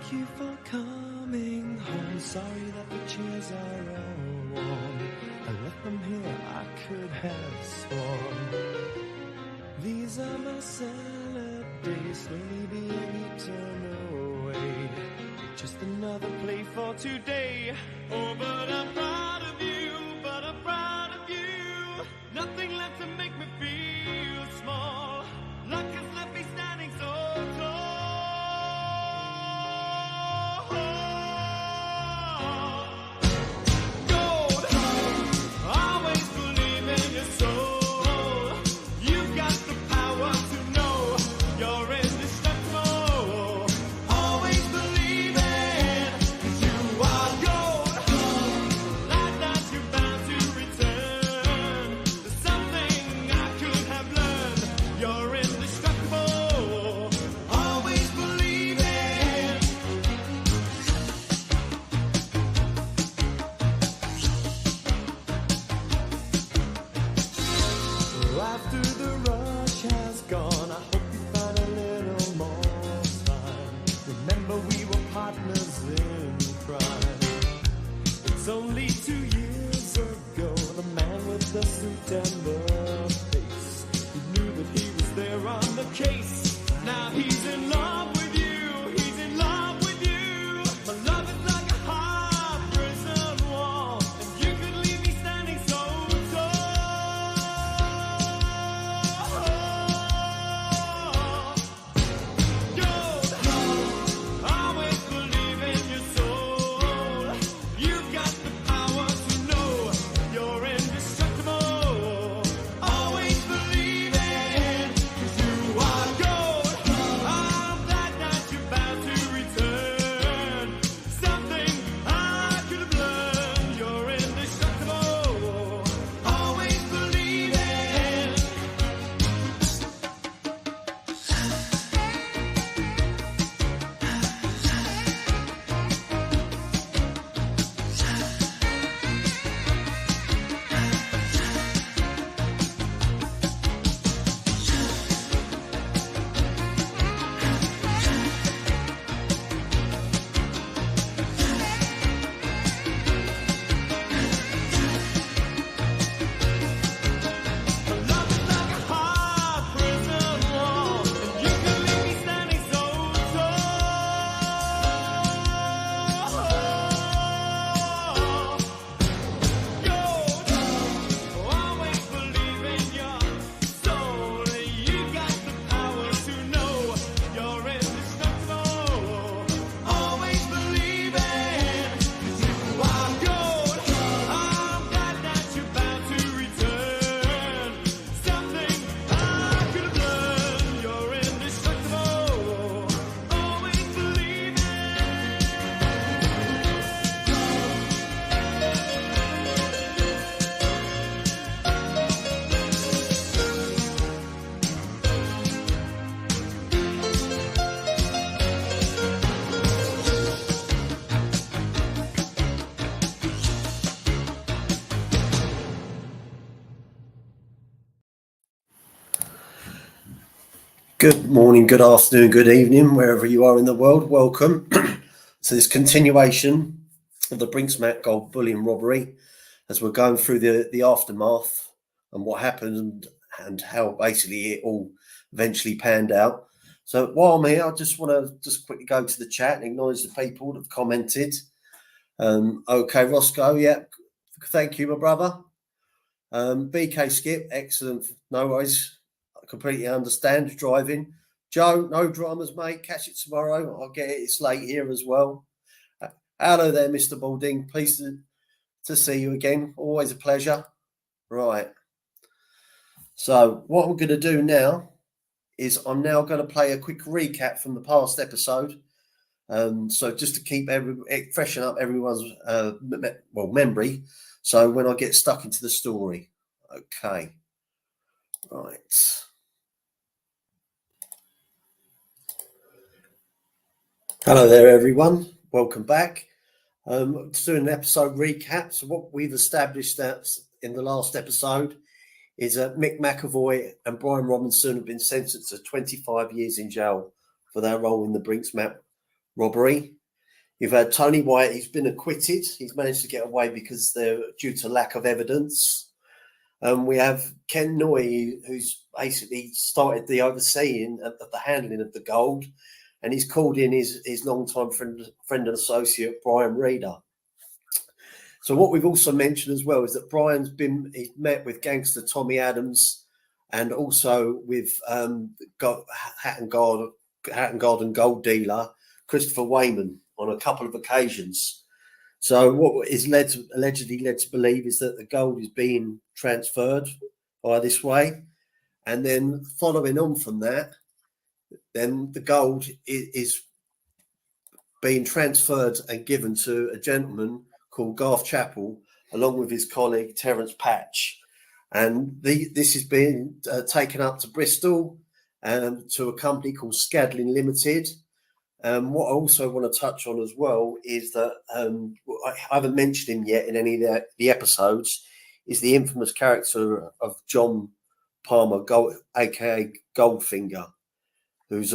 Thank you for coming home. Sorry that the chairs are all warm. I left them here, I could have sworn. These are my salad days, slowly being eaten away. Just another play for today. Oh, but I'm proud of you, but I'm proud of you. Nothing left to make me feel small. Luck has left me standing so tall. Gold, always believe in your soul. You've got the power to know you're indestructible. Always believe it, 'cause you are gold. Life that you're bound to return. There's something I could have learned. You're indestructible. Always believe it. After the rush has gone, I hope you find a little more time. Remember we were partners in crime. It's only 2 years ago, the man with the suit and the face, he knew that he was there on the case. Now he's in love with you, he's in love with you. My love is like a hard prison wall, and you could leave me standing so tall. Gold, always believe in your soul. You've got the power to know you're indestructible. Always believe it, 'cause you are gold. I'm glad that you're bound to return. Something I could have learned. You're indestructible. Always believe it. Love is like a hard prison wall, and you can leave me standing so tall. Gold, always believe in your soul. You got the power to know you're indestructible. Always believe it, 'cause you are gold. I'm glad that you're bound to return. Something I could have learned. You're indestructible. Always believe it. Good morning, good afternoon, good evening, wherever you are in the world. Welcome to this continuation of the Brinks-Mat Gold Bullion Robbery, as we're going through the aftermath and what happened and how basically it all eventually panned out. So while I'm here, I just want to quickly go to the chat and acknowledge the people that have commented. Okay, Roscoe, yeah, thank you, my brother. BK Skip, excellent, no worries. I completely understand driving. Joe, no dramas, mate. Catch it tomorrow. I'll get it. It's late here as well. Hello there, Mr. Balding. Pleased to see you again. Always a pleasure. Right. So what I'm going to do now is I'm now going to play a quick recap from the past episode. So just to keep freshen up everyone's memory. So when I get stuck into the story. Okay. Right. Hello there, everyone. Welcome back. Doing an episode recap. So what we've established that in the last episode is Mick McAvoy and Brian Robinson have been sentenced to 25 years in jail for their role in the Brinks-Mat robbery. You've had Tony White, he's been acquitted. He's managed to get away because they're due to lack of evidence. We have Ken Noy, who's basically started the overseeing of the handling of the gold, and he's called in his longtime friend and associate, Brian Reeder. So what we've also mentioned as well is that he's met with gangster Tommy Adams and also with Hatton Garden and gold dealer Christopher Wayman on a couple of occasions. So what is allegedly led to believe is that the gold is being transferred by this way, and then following on from that, then the gold is being transferred and given to a gentleman called Garth Chappell, along with his colleague Terence Patch, and this is being taken up to Bristol and to a company called Scadlin Limited. What I also want to touch on as well is that I haven't mentioned him yet in any of the episodes, is the infamous character of John Palmer, aka Goldfinger, who's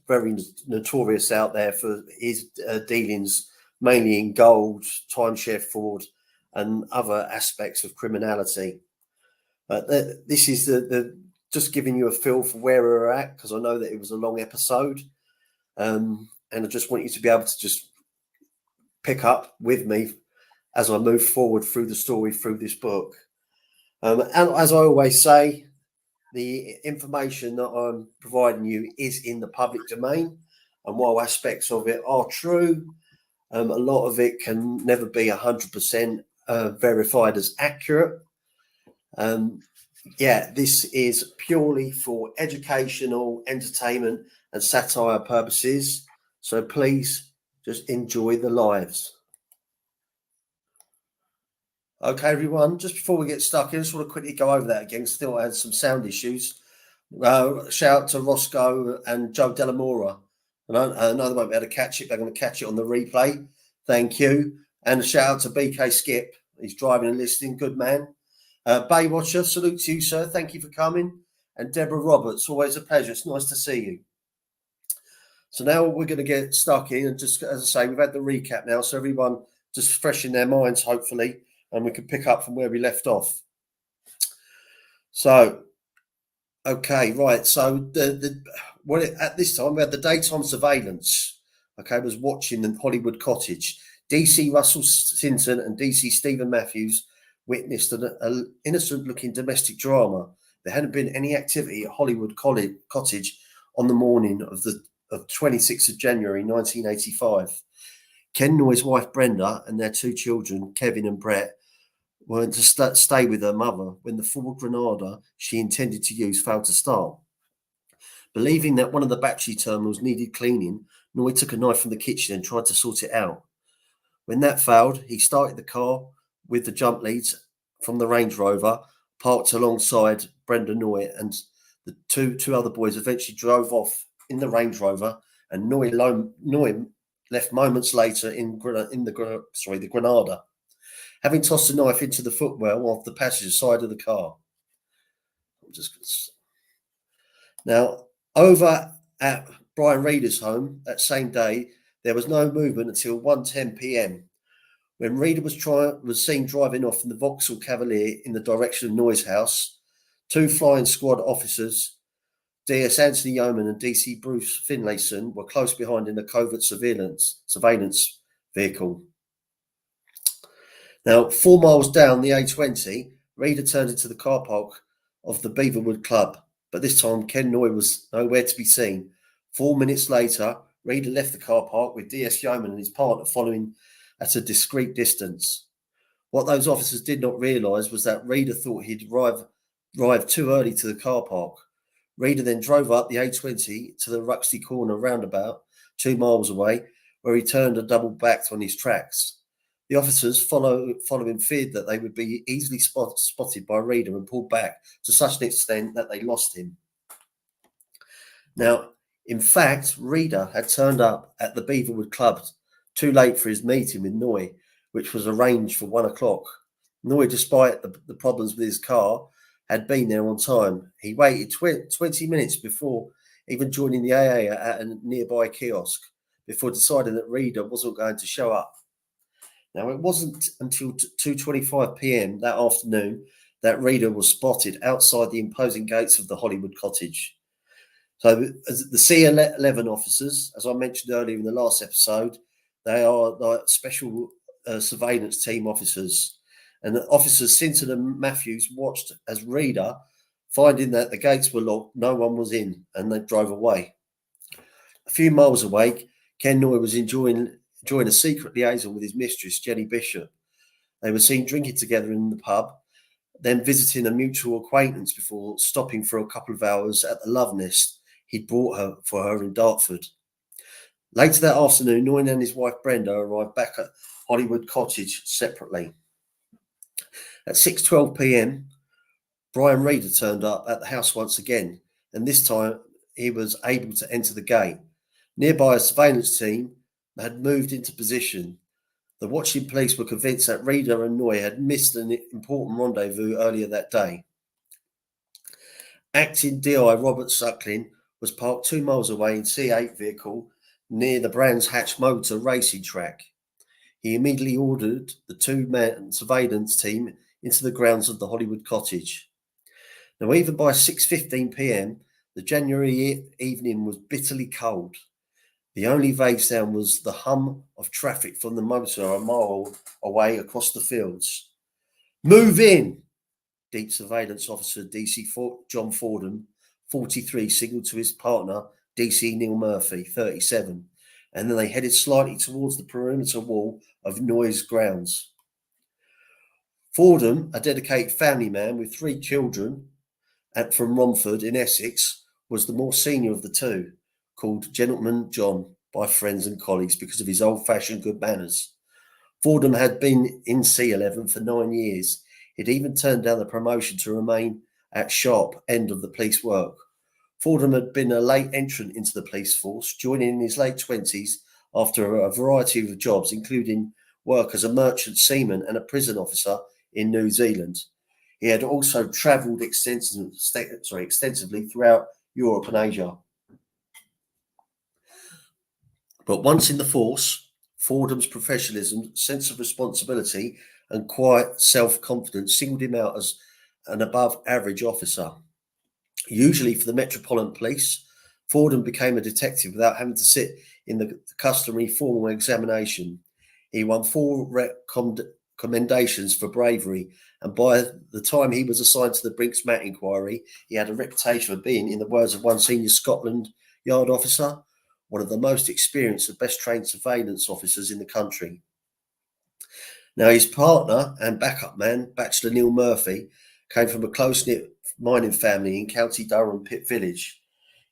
very notorious out there for his dealings mainly in gold, timeshare fraud, and other aspects of criminality. This is the just giving you a feel for where we're at, because I know that it was a long episode. And I just want you to be able to just pick up with me as I move forward through the story through this book. And as I always say, the information that I'm providing you is in the public domain. And while aspects of it are true, a lot of it can never be 100% verified as accurate. This is purely for educational, entertainment and satire purposes. So please just enjoy the lives. Okay, everyone, just before we get stuck in, I just want to quickly go over that again. Still had some sound issues. Shout out to Roscoe and Joe Delamora. And I know they won't be able to catch it. They're going to catch it on the replay. Thank you. And a shout out to BK Skip. He's driving and listening. Good man. Baywatcher, salute to you, sir. Thank you for coming. And Deborah Roberts, always a pleasure. It's nice to see you. So now we're going to get stuck in. And just as I say, we've had the recap now. So everyone just fresh in their minds, hopefully. And we can pick up from where we left off. So, okay, right. So at this time we had the daytime surveillance. Okay, was watching the Hollywood cottage. DC Russell Sinton and DC Stephen Matthews witnessed an innocent-looking domestic drama. There hadn't been any activity at Hollywood cottage on the morning of 26th of January 1985. Ken Noy's wife Brenda and their two children, Kevin and Brett, went to stay with her mother when the Ford Granada she intended to use failed to start. Believing that one of the battery terminals needed cleaning, Noy took a knife from the kitchen and tried to sort it out. When that failed, he started the car with the jump leads from the Range Rover, parked alongside Brenda Noy, and the two other boys eventually drove off in the Range Rover, and Noy left moments later in the Granada, having tossed a knife into the footwell of the passenger side of the car. Now, over at Brian Reeder's home that same day, there was no movement until 1:10 p.m. when Reeder was seen driving off in the Vauxhall Cavalier in the direction of Noy's house. Two flying squad officers, DS Anthony Yeoman and DC Bruce Finlayson, were close behind in a covert surveillance vehicle. Now, 4 miles down the A20, Reeder turned into the car park of the Beaverwood Club, but this time Ken Noy was nowhere to be seen. 4 minutes later, Reeder left the car park with DS Yeoman and his partner following at a discreet distance. What those officers did not realise was that Reeder thought he'd arrived too early to the car park. Reeder then drove up the A20 to the Ruxley Corner roundabout, 2 miles away, where he turned and double backed on his tracks. The officers following feared that they would be easily spotted by Reeder and pulled back to such an extent that they lost him. Now, in fact, Reeder had turned up at the Beaverwood Club too late for his meeting with Noy, which was arranged for 1 o'clock. Noy, despite the problems with his car, had been there on time. He waited 20 minutes before even joining the AA at a nearby kiosk. before deciding that Reader wasn't going to show up. Now, it wasn't until 2:25 p.m. that afternoon that Reader was spotted outside the imposing gates of the Hollywood cottage. So as the C11 officers, as I mentioned earlier in the last episode, they are like special surveillance team officers. And the officers Sinton and Matthews watched as Reader, finding that the gates were locked, no one was in, and they drove away. A few miles away, Ken Noy was enjoying a secret liaison with his mistress, Jenny Bishop. They were seen drinking together in the pub, then visiting a mutual acquaintance before stopping for a couple of hours at the Love Nest he'd bought for her in Dartford. Later that afternoon, Noy and his wife Brenda arrived back at Hollywood Cottage separately. At 6:12 p.m, Brian Reader turned up at the house once again, and this time he was able to enter the gate. Nearby, a surveillance team had moved into position. The watching police were convinced that Reader and Noy had missed an important rendezvous earlier that day. Acting DI Robert Suckling was parked 2 miles away in C8 vehicle near the Brands Hatch Motor racing track. He immediately ordered the two-man surveillance team into the grounds of the Hollywood cottage. Now, even by 6:15 p.m, the January evening was bitterly cold. The only vague sound was the hum of traffic from the motor a mile away across the fields. "Move in!" Deep Surveillance Officer DC John Fordham, 43, signalled to his partner, DC Neil Murphy, 37, and then they headed slightly towards the perimeter wall of Noy's grounds. Fordham, a dedicated family man with 3 children from Romford in Essex, was the more senior of the two, called Gentleman John by friends and colleagues because of his old-fashioned good manners. Fordham had been in C11 for 9 years. He'd even turned down the promotion to remain at sharp end of the police work. Fordham had been a late entrant into the police force, joining in his late 20s after a variety of jobs, including work as a merchant seaman and a prison officer in New Zealand. He had also travelled extensively throughout Europe and Asia. But once in the force, Fordham's professionalism, sense of responsibility, and quiet self-confidence singled him out as an above-average officer. Usually for the Metropolitan Police, Fordham became a detective without having to sit in the customary formal examination. He won 4 commendations for bravery, and by the time he was assigned to the Brinks-Mat inquiry, he had a reputation for being, in the words of one senior Scotland Yard officer, one of the most experienced and best trained surveillance officers in the country. Now, his partner and backup man, Bachelor Neil Murphy, came from a close-knit mining family in County Durham, Pitt Village.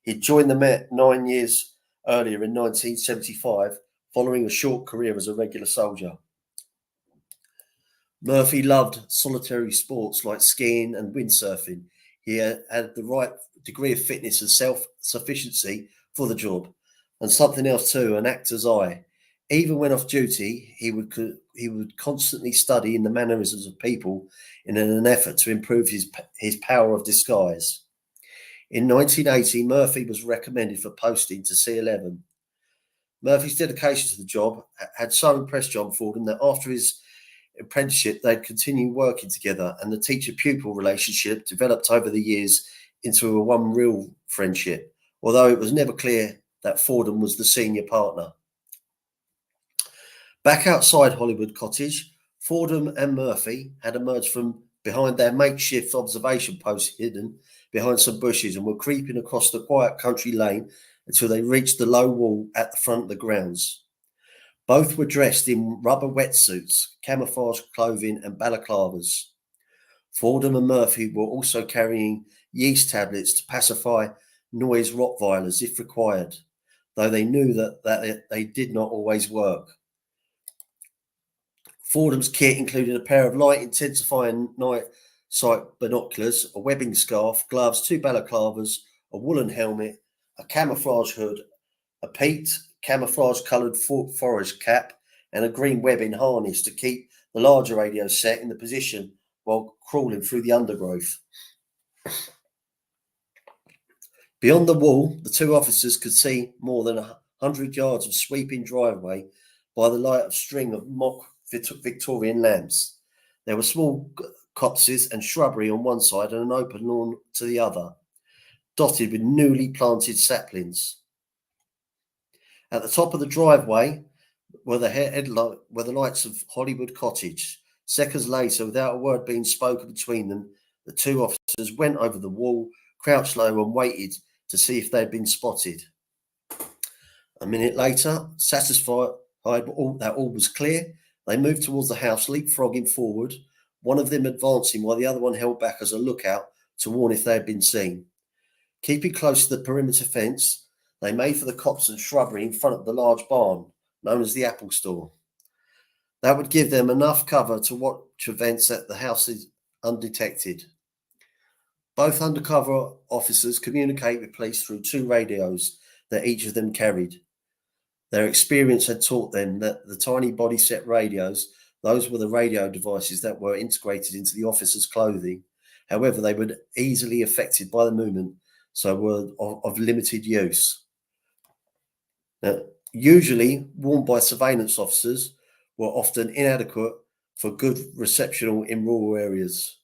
He'd joined the Met 9 years earlier in 1975, following a short career as a regular soldier. Murphy loved solitary sports like skiing and windsurfing. He had the right degree of fitness and self-sufficiency for the job, and something else too, an actor's eye. Even when off duty, he would constantly study in the mannerisms of people in an effort to improve his power of disguise. In 1980, Murphy was recommended for posting to C11. Murphy's dedication to the job had so impressed John Fordham that after his apprenticeship, they'd continue working together, and the teacher-pupil relationship developed over the years into one real friendship, although it was never clear that Fordham was the senior partner. Back outside Hollywood Cottage, Fordham and Murphy had emerged from behind their makeshift observation post hidden behind some bushes and were creeping across the quiet country lane until they reached the low wall at the front of the grounds. Both were dressed in rubber wetsuits, camouflage clothing and balaclavas. Fordham and Murphy were also carrying yeast tablets to pacify noise Rottweilers if required, though they knew that they did not always work. Fordham's kit included a pair of light intensifying night sight binoculars, a webbing scarf, gloves, 2 balaclavas, a woolen helmet, a camouflage hood, a peaked camouflage coloured forage cap, and a green webbing harness to keep the larger radio set in the position while crawling through the undergrowth. Beyond the wall, the 2 officers could see more than 100 yards of sweeping driveway by the light of string of mock Victorian lamps. There were small copses and shrubbery on one side and an open lawn to the other, dotted with newly planted saplings. At the top of the driveway were the lights of Hollywood Cottage. Seconds later, without a word being spoken between them, the two officers went over the wall, crouched low and waited to see if they had been spotted. A minute later, satisfied that all was clear, they moved towards the house, leapfrogging forward, one of them advancing while the other one held back as a lookout to warn if they had been seen. Keeping close to the perimeter fence, they made for the copse and shrubbery in front of the large barn, known as the Apple Store. That would give them enough cover to watch events at the houses undetected. Both undercover officers communicate with police through two radios that each of them carried. Their experience had taught them that the tiny body set radios, those were the radio devices that were integrated into the officers' clothing. However, they were easily affected by the movement, so were of limited use. Now, usually worn by surveillance officers, were often inadequate for good reception in rural areas.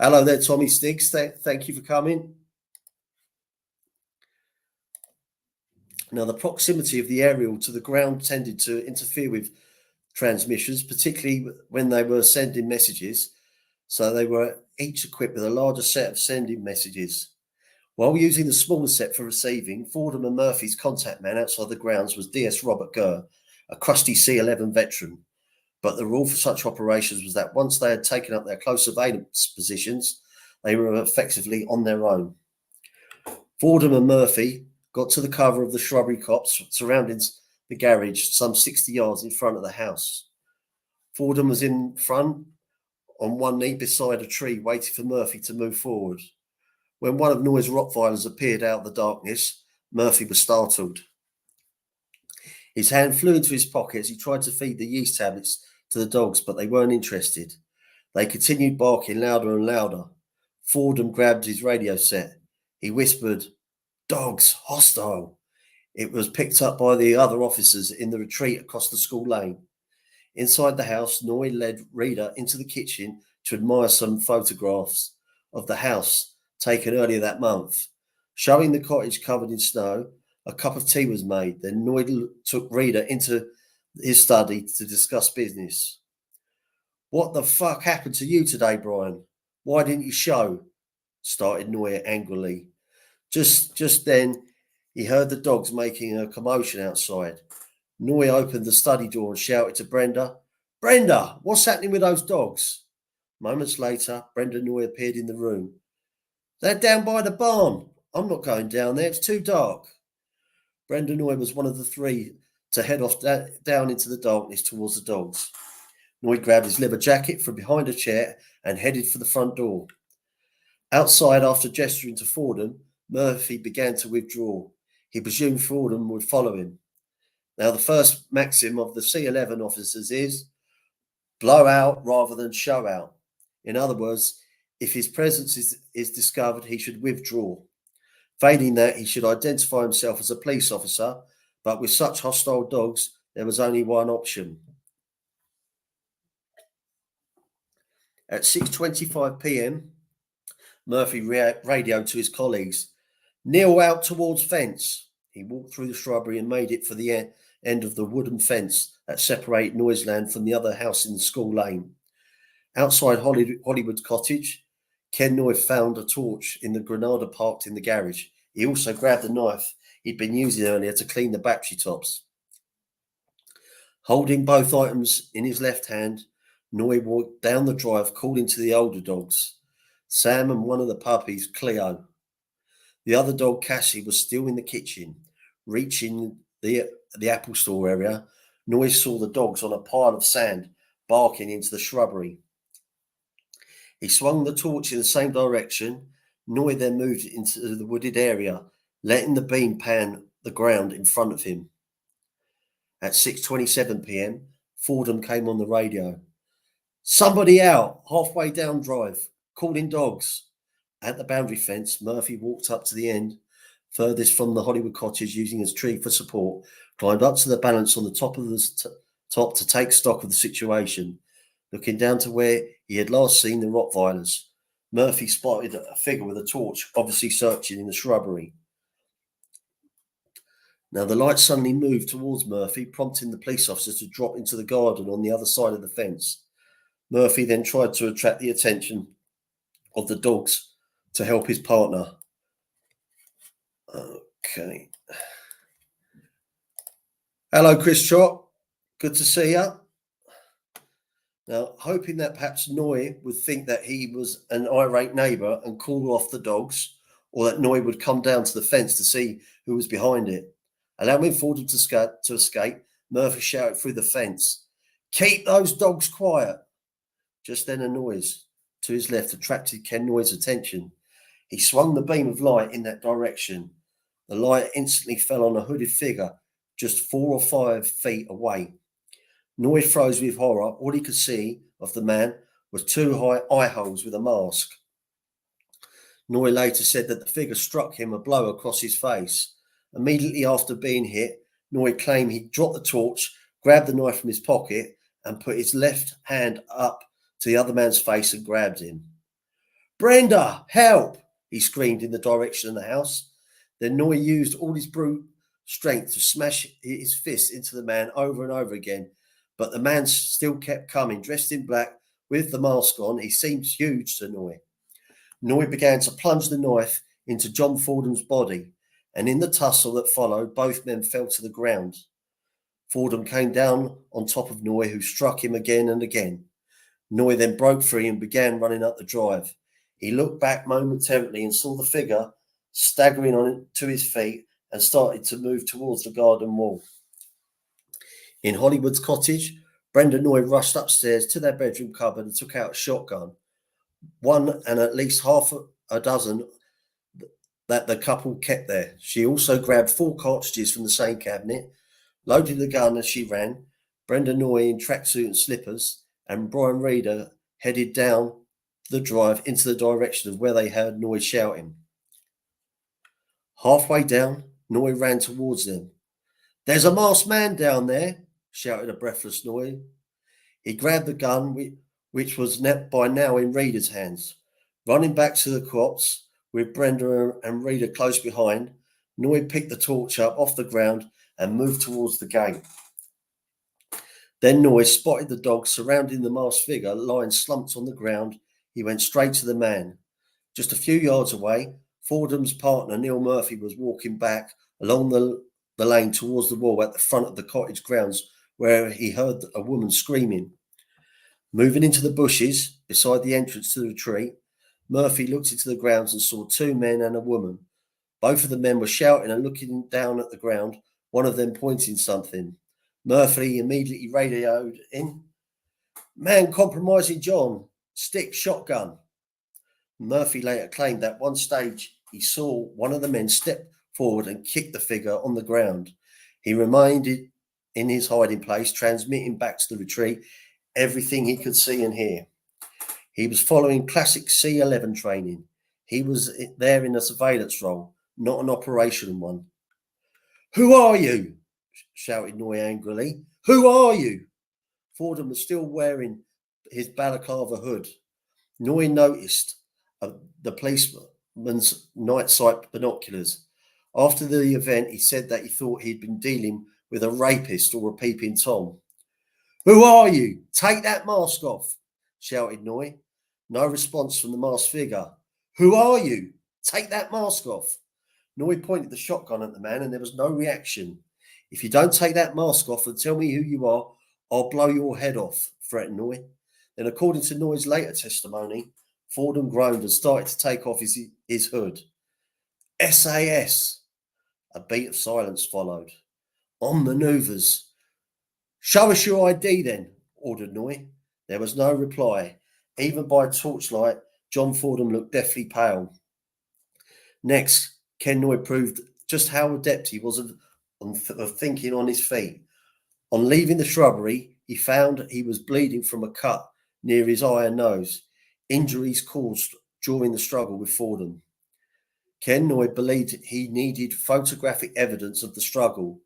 Hello there, Tommy Stiggs. Thank you for coming. Now, the proximity of the aerial to the ground tended to interfere with transmissions, particularly when they were sending messages. So they were each equipped with a larger set of sending messages. While using the smaller set for receiving, Fordham and Murphy's contact man outside the grounds was DS Robert Gurr, a crusty C-11 veteran. But the rule for such operations was that once they had taken up their close surveillance positions, they were effectively on their own. Fordham and Murphy got to the cover of the shrubbery copse surrounding the garage some 60 yards in front of the house. Fordham was in front on one knee beside a tree waiting for Murphy to move forward. When one of Noy's Rottweilers appeared out of the darkness, Murphy was startled. His hand flew into his pocket as he tried to feed the yeast tablets to the dogs, but they weren't interested. They continued barking louder and louder. Fordham grabbed his radio set. He whispered, "Dogs, hostile." It was picked up by the other officers in the retreat across the school lane. Inside the house, Noy led Reader into the kitchen to admire some photographs of the house taken earlier that month. Showing the cottage covered in snow, a cup of tea was made. Then Noy took Reader into his study to discuss business. "What the fuck happened to you today, Brian? Why didn't you show?" started Noy angrily. Just then, he heard the dogs making a commotion outside. Noy opened the study door and shouted to Brenda, "Brenda, what's happening with those dogs?" Moments later, Brenda Noy appeared in the room. "They're down by the barn. I'm not going down there. It's too dark." Brenda Noy was one of the three to head off down into the darkness towards the dogs. Noy grabbed his leather jacket from behind a chair and headed for the front door. Outside, after gesturing to Fordham, Murphy began to withdraw. He presumed Fordham would follow him. Now, the first maxim of the C-11 officers is blow out rather than show out. In other words, if his presence is discovered, he should withdraw. Failing that, he should identify himself as a police officer, but with such hostile dogs, there was only one option. At 6:25 p.m, Murphy radioed to his colleagues, "Kneel out towards fence." He walked through the shrubbery and made it for the end of the wooden fence that separated Noisland from the other house in the school lane. Outside Hollywood Cottage, Ken Noy found a torch in the Granada parked in the garage. He also grabbed a knife he'd been using earlier to clean the battery tops. Holding both items in his left hand, Noy walked down the drive, calling to the older dogs, Sam and one of the puppies, Cleo. The other dog, Cassie, was still in the kitchen. Reaching the Apple Store area, Noy saw the dogs on a pile of sand, barking into the shrubbery. He swung the torch in the same direction. Noy then moved into the wooded area, letting the beam pan the ground in front of him. At 6:27 p.m, Fordham came on the radio. "Somebody out, halfway down drive, calling dogs." At the boundary fence, Murphy walked up to the end furthest from the Hollywood cottage, using his tree for support, climbed up to the balance on the top of the top to take stock of the situation. Looking down to where he had last seen the Rottweilers, Murphy spotted a figure with a torch, obviously searching in the shrubbery. Now the light suddenly moved towards Murphy, prompting the police officer to drop into the garden on the other side of the fence. Murphy then tried to attract the attention of the dogs to help his partner. Okay. Hello, Chris Trott. Good to see you. Now, hoping that perhaps Noy would think that he was an irate neighbour and call off the dogs, or that Noy would come down to the fence to see who was behind it. Allowing Fordham to escape, Murphy shouted through the fence, "Keep those dogs quiet!" Just then a noise to his left attracted Ken Noy's attention. He swung the beam of light in that direction. The light instantly fell on a hooded figure just 4 or 5 feet away. Noy froze with horror. All he could see of the man was 2 high eye holes with a mask. Noy later said that the figure struck him a blow across his face. Immediately after being hit, Noy claimed he dropped the torch, grabbed the knife from his pocket, and put his left hand up to the other man's face and grabbed him. "Brenda, help!" he screamed in the direction of the house. Then Noy used all his brute strength to smash his fist into the man over and over again, but the man still kept coming, dressed in black with the mask on. He seemed huge to Noy. Noy began to plunge the knife into John Fordham's body, and in the tussle that followed, both men fell to the ground. Fordham came down on top of Noy, who struck him again and again. Noy then broke free and began running up the drive. He looked back momentarily and saw the figure staggering on to his feet and started to move towards the garden wall. In Hollywood's cottage, Brenda Noy rushed upstairs to their bedroom cupboard and took out a shotgun, one and at least half a dozen that the couple kept there. She also grabbed 4 cartridges from the same cabinet, loaded the gun as she ran. Brenda Noy in tracksuit and slippers and Brian Reeder headed down the drive into the direction of where they heard Noy shouting. Halfway down, Noy ran towards them. "There's a masked man down there," shouted a breathless Noy. He grabbed the gun, which was by now in Reeder's hands. Running back to the copse, with Brenda and Reeder close behind, Noy picked the torch up off the ground and moved towards the gate. Then Noy spotted the dog surrounding the masked figure lying slumped on the ground. He went straight to the man. Just a few yards away, Fordham's partner, Neil Murphy, was walking back along the lane towards the wall at the front of the cottage grounds, where he heard a woman screaming. Moving into the bushes beside the entrance to the retreat, Murphy looked into the grounds and saw 2 men and a woman. Both of the men were shouting and looking down at the ground, one of them pointing something. Murphy immediately radioed in, "Man compromising John, stick shotgun." Murphy later claimed that one stage he saw one of the men step forward and kick the figure on the ground. He remained in his hiding place, transmitting back to the retreat everything he could see and hear. He was following classic C-11 training. He was there in a surveillance role, not an operational one. "Who are you?" shouted Noy angrily. "Who are you?" Fordham was still wearing his balaclava hood. Noy noticed the policeman's night sight binoculars. After the event, he said that he thought he'd been dealing with a rapist or a peeping Tom. "Who are you? Take that mask off," shouted Noy. No response from the masked figure. "Who are you? Take that mask off." Noy pointed the shotgun at the man and there was no reaction. "If you don't take that mask off and tell me who you are, I'll blow your head off," threatened Noy. Then, according to Noy's later testimony, Fordham groaned and started to take off his hood. "SAS!" A beat of silence followed. "On manoeuvres." "Show us your ID then," ordered Noy. There was no reply. Even by torchlight, John Fordham looked deathly pale. Next, Ken Noy proved just how adept he was of thinking on his feet. On leaving the shrubbery, he found he was bleeding from a cut near his eye and nose, injuries caused during the struggle with Fordham. Ken Noy believed he needed photographic evidence of the struggle.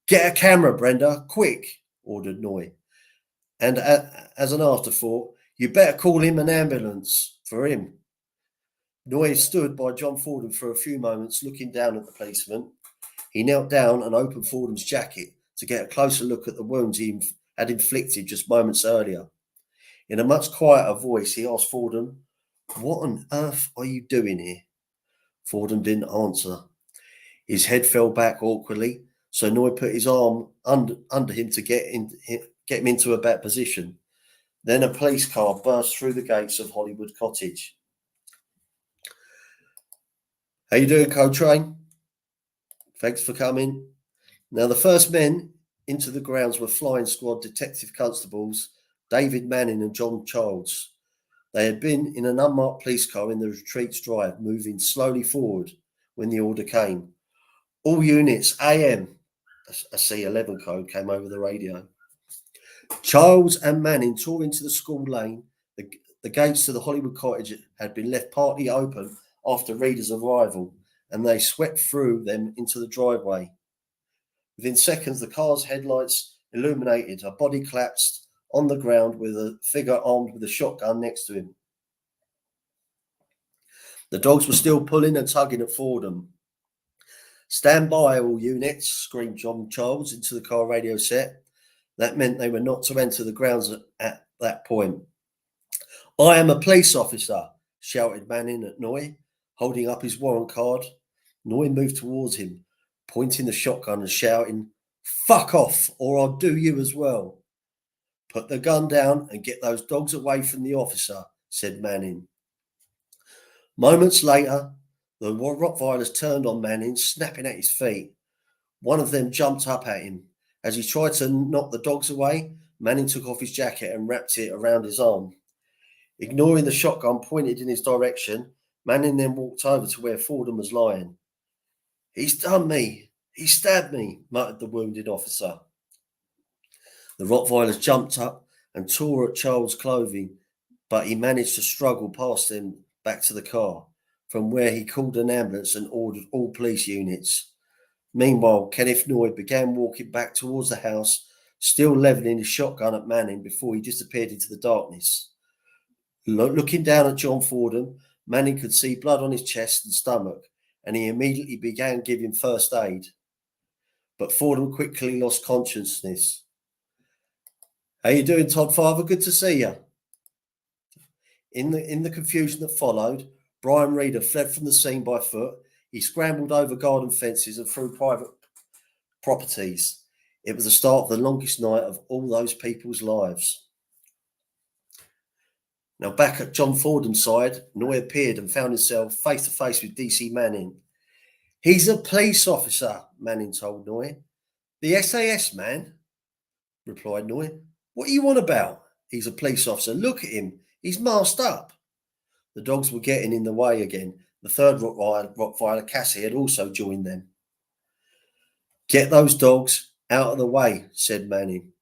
"Get a camera, Brenda, quick," ordered Noy. "And as an afterthought, you better call him an ambulance for him." Noy stood by John Fordham for a few moments, looking down at the policeman. He knelt down and opened Fordham's jacket to get a closer look at the wounds he had inflicted just moments earlier. In a much quieter voice, he asked Fordham, "What on earth are you doing here?" Fordham didn't answer. His head fell back awkwardly, so Noy put his arm under him to get him into a better position. Then a police car burst through the gates of Hollywood Cottage. "How you doing, Coltrane? Thanks for coming." Now, the first men into the grounds were flying squad detective constables David Manning and John Childs. They had been in an unmarked police car in the retreat's drive, moving slowly forward when the order came. "All units, AM." A C11 code came over the radio. Childs and Manning tore into the school lane. The gates to the Hollywood Cottage had been left partly open after Reader's arrival, and they swept through them into the driveway. Within seconds, the car's headlights illuminated. A body collapsed on the ground with a figure armed with a shotgun next to him. The dogs were still pulling and tugging at Fordham. "Stand by, all units," screamed John Childs into the car radio set. That meant they were not to enter the grounds at that point. "I am a police officer," shouted Manning at Noy, holding up his warrant card. Noy moved towards him, pointing the shotgun and shouting, "Fuck off, or I'll do you as well." "Put the gun down and get those dogs away from the officer," said Manning. Moments later, the Rottweilers turned on Manning, snapping at his feet. One of them jumped up at him. As he tried to knock the dogs away, Manning took off his jacket and wrapped it around his arm. Ignoring the shotgun pointed in his direction, Manning then walked over to where Fordham was lying. "He's done me. He stabbed me," muttered the wounded officer. The Rottweilers jumped up and tore at Charles' clothing, but he managed to struggle past them back to the car, from where he called an ambulance and ordered all police units. Meanwhile, Kenneth Noy began walking back towards the house, still levelling his shotgun at Manning before he disappeared into the darkness. Looking down at John Fordham, Manning could see blood on his chest and stomach, and he immediately began giving first aid. But Fordham quickly lost consciousness. "How you doing, Todd Father? Good to see you." In the confusion that followed, Brian Reader fled from the scene by foot. He scrambled over garden fences and through private properties. It was the start of the longest night of all those people's lives. Now, back at John Fordham's side, Noy appeared and found himself face to face with DC Manning. "He's a police officer," Manning told Noy. "The SAS, man," replied Noy. "What are you on about? He's a police officer. Look at him. He's masked up." The dogs were getting in the way again. The third Rottweiler, Cassie, had also joined them. "Get those dogs out of the way," said Manning.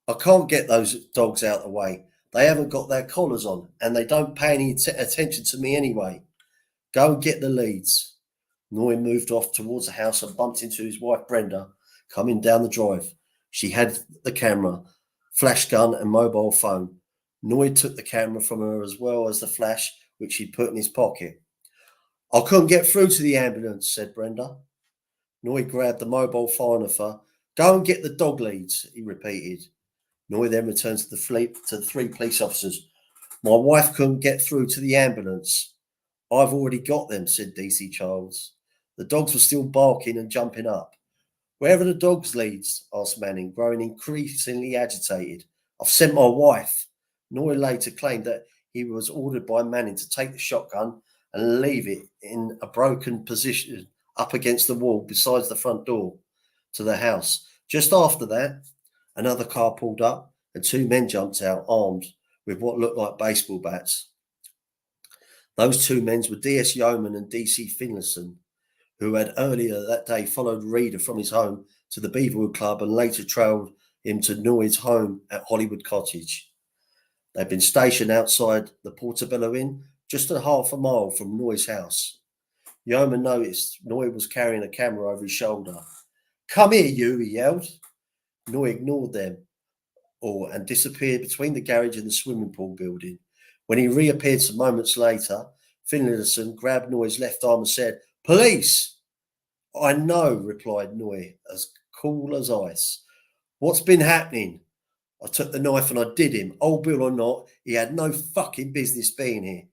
"I can't get those dogs out of the way. They haven't got their collars on, and they don't pay any attention to me anyway. Go and get the leads." Noy moved off towards the house and bumped into his wife Brenda coming down the drive. She had the camera, flash gun and mobile phone. Noy took the camera from her as well as the flash, which he put in his pocket. "I couldn't get through to the ambulance," said Brenda. Noy grabbed the mobile phone off her. "Go and get the dog leads," he repeated. Noy then returned to the three police officers. "My wife couldn't get through to the ambulance." "I've already got them," said DC Childs. The dogs were still barking and jumping up. "Where are the dogs' leads?" asked Manning, growing increasingly agitated. "I've sent my wife." Noy later claimed that he was ordered by Manning to take the shotgun and leave it in a broken position up against the wall beside the front door to the house. Just after that, another car pulled up and two men jumped out armed with what looked like baseball bats. Those two men were D.S. Yeoman and D.C. Finlayson, who had earlier that day followed Reader from his home to the Beaverwood Club and later trailed him to Noy's home at Hollywood Cottage. They'd been stationed outside the Portobello Inn, just a half a mile from Noy's house. Yeoman noticed Noy was carrying a camera over his shoulder. "Come here, you," he yelled. Noy ignored them all and disappeared between the garage and the swimming pool building. When he reappeared some moments later, Finlayson grabbed Noy's left arm and said, "Police!" "I know," replied Noy, as cool as ice. "What's been happening?" "I took the knife and I did him. Old Bill or not, he had no fucking business being here."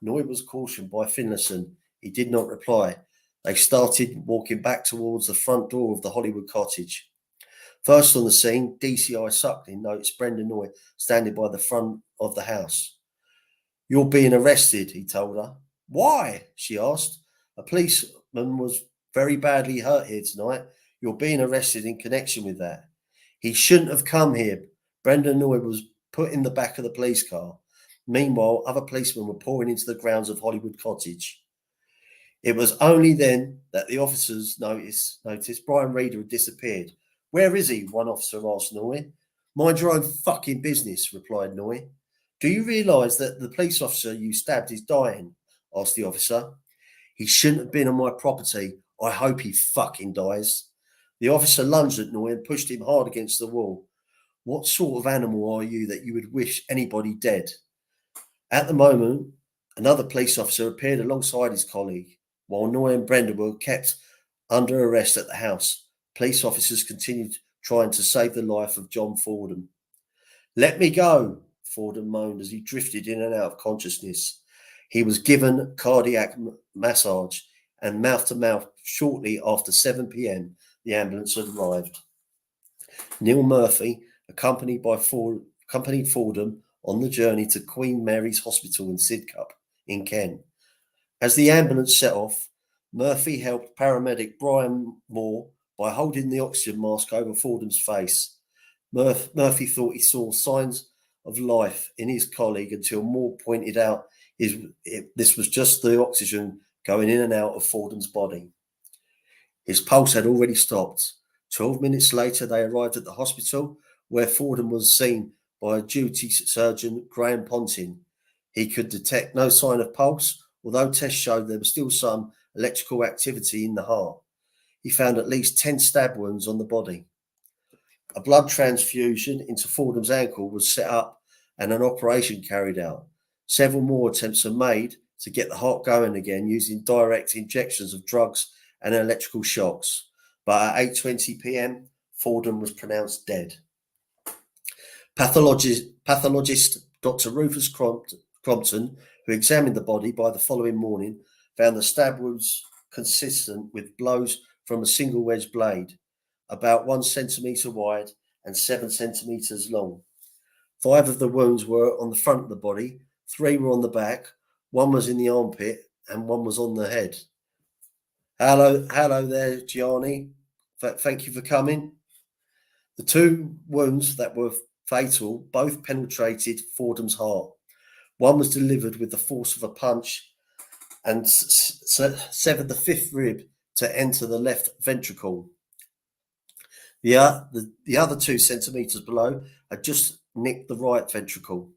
Noy was cautioned by Finlayson. He did not reply. They started walking back towards the front door of the Hollywood cottage. First on the scene, DCI Suckling noticed Brenda Noy standing by the front of the house. "You're being arrested," he told her. "Why?" she asked. "A policeman was very badly hurt here tonight. You're being arrested in connection with that." "He shouldn't have come here." Brenda Noy was put in the back of the police car. Meanwhile, other policemen were pouring into the grounds of Hollywood Cottage. It was only then that the officers noticed Brian Reeder had disappeared. "Where is he?" one officer asked Noy. "Mind your own fucking business," replied Noy. "Do you realise that the police officer you stabbed is dying?" asked the officer. "He shouldn't have been on my property. I hope he fucking dies." The officer lunged at Noy and pushed him hard against the wall. "What sort of animal are you that you would wish anybody dead?" At the moment, another police officer appeared alongside his colleague. While Noy and Brenda were kept under arrest at the house, police officers continued trying to save the life of John Fordham. "Let me go," Fordham moaned as he drifted in and out of consciousness. He was given cardiac massage and mouth-to-mouth shortly after 7 p.m. the ambulance had arrived. Neil Murphy accompanied Fordham on the journey to Queen Mary's Hospital in Sidcup in Kent. As the ambulance set off, Murphy helped paramedic Brian Moore by holding the oxygen mask over Fordham's face. Murphy thought he saw signs of life in his colleague until Moore pointed out this was just the oxygen going in and out of Fordham's body. His pulse had already stopped. 12 minutes later, they arrived at the hospital where Fordham was seen by duty surgeon Graham Ponting. He could detect no sign of pulse, although tests showed there was still some electrical activity in the heart. He found at least 10 stab wounds on the body. A blood transfusion into Fordham's ankle was set up and an operation carried out. Several more attempts were made to get the heart going again using direct injections of drugs and electrical shocks. But at 8:20 p.m, Fordham was pronounced dead. Pathologist Dr. Rufus Crompton, who examined the body by the following morning, found the stab wounds consistent with blows from a single wedge blade, about 1 centimetre wide and 7 centimetres long. 5 of the wounds were on the front of the body, 3 were on the back, 1 was in the armpit, and 1 was on the head. Hello there, Gianni. Thank you for coming. The 2 wounds that were fatal both penetrated Fordham's heart. 1 was delivered with the force of a punch and severed the 5th rib to enter the left ventricle. The other 2 centimetres below had just nicked the right ventricle.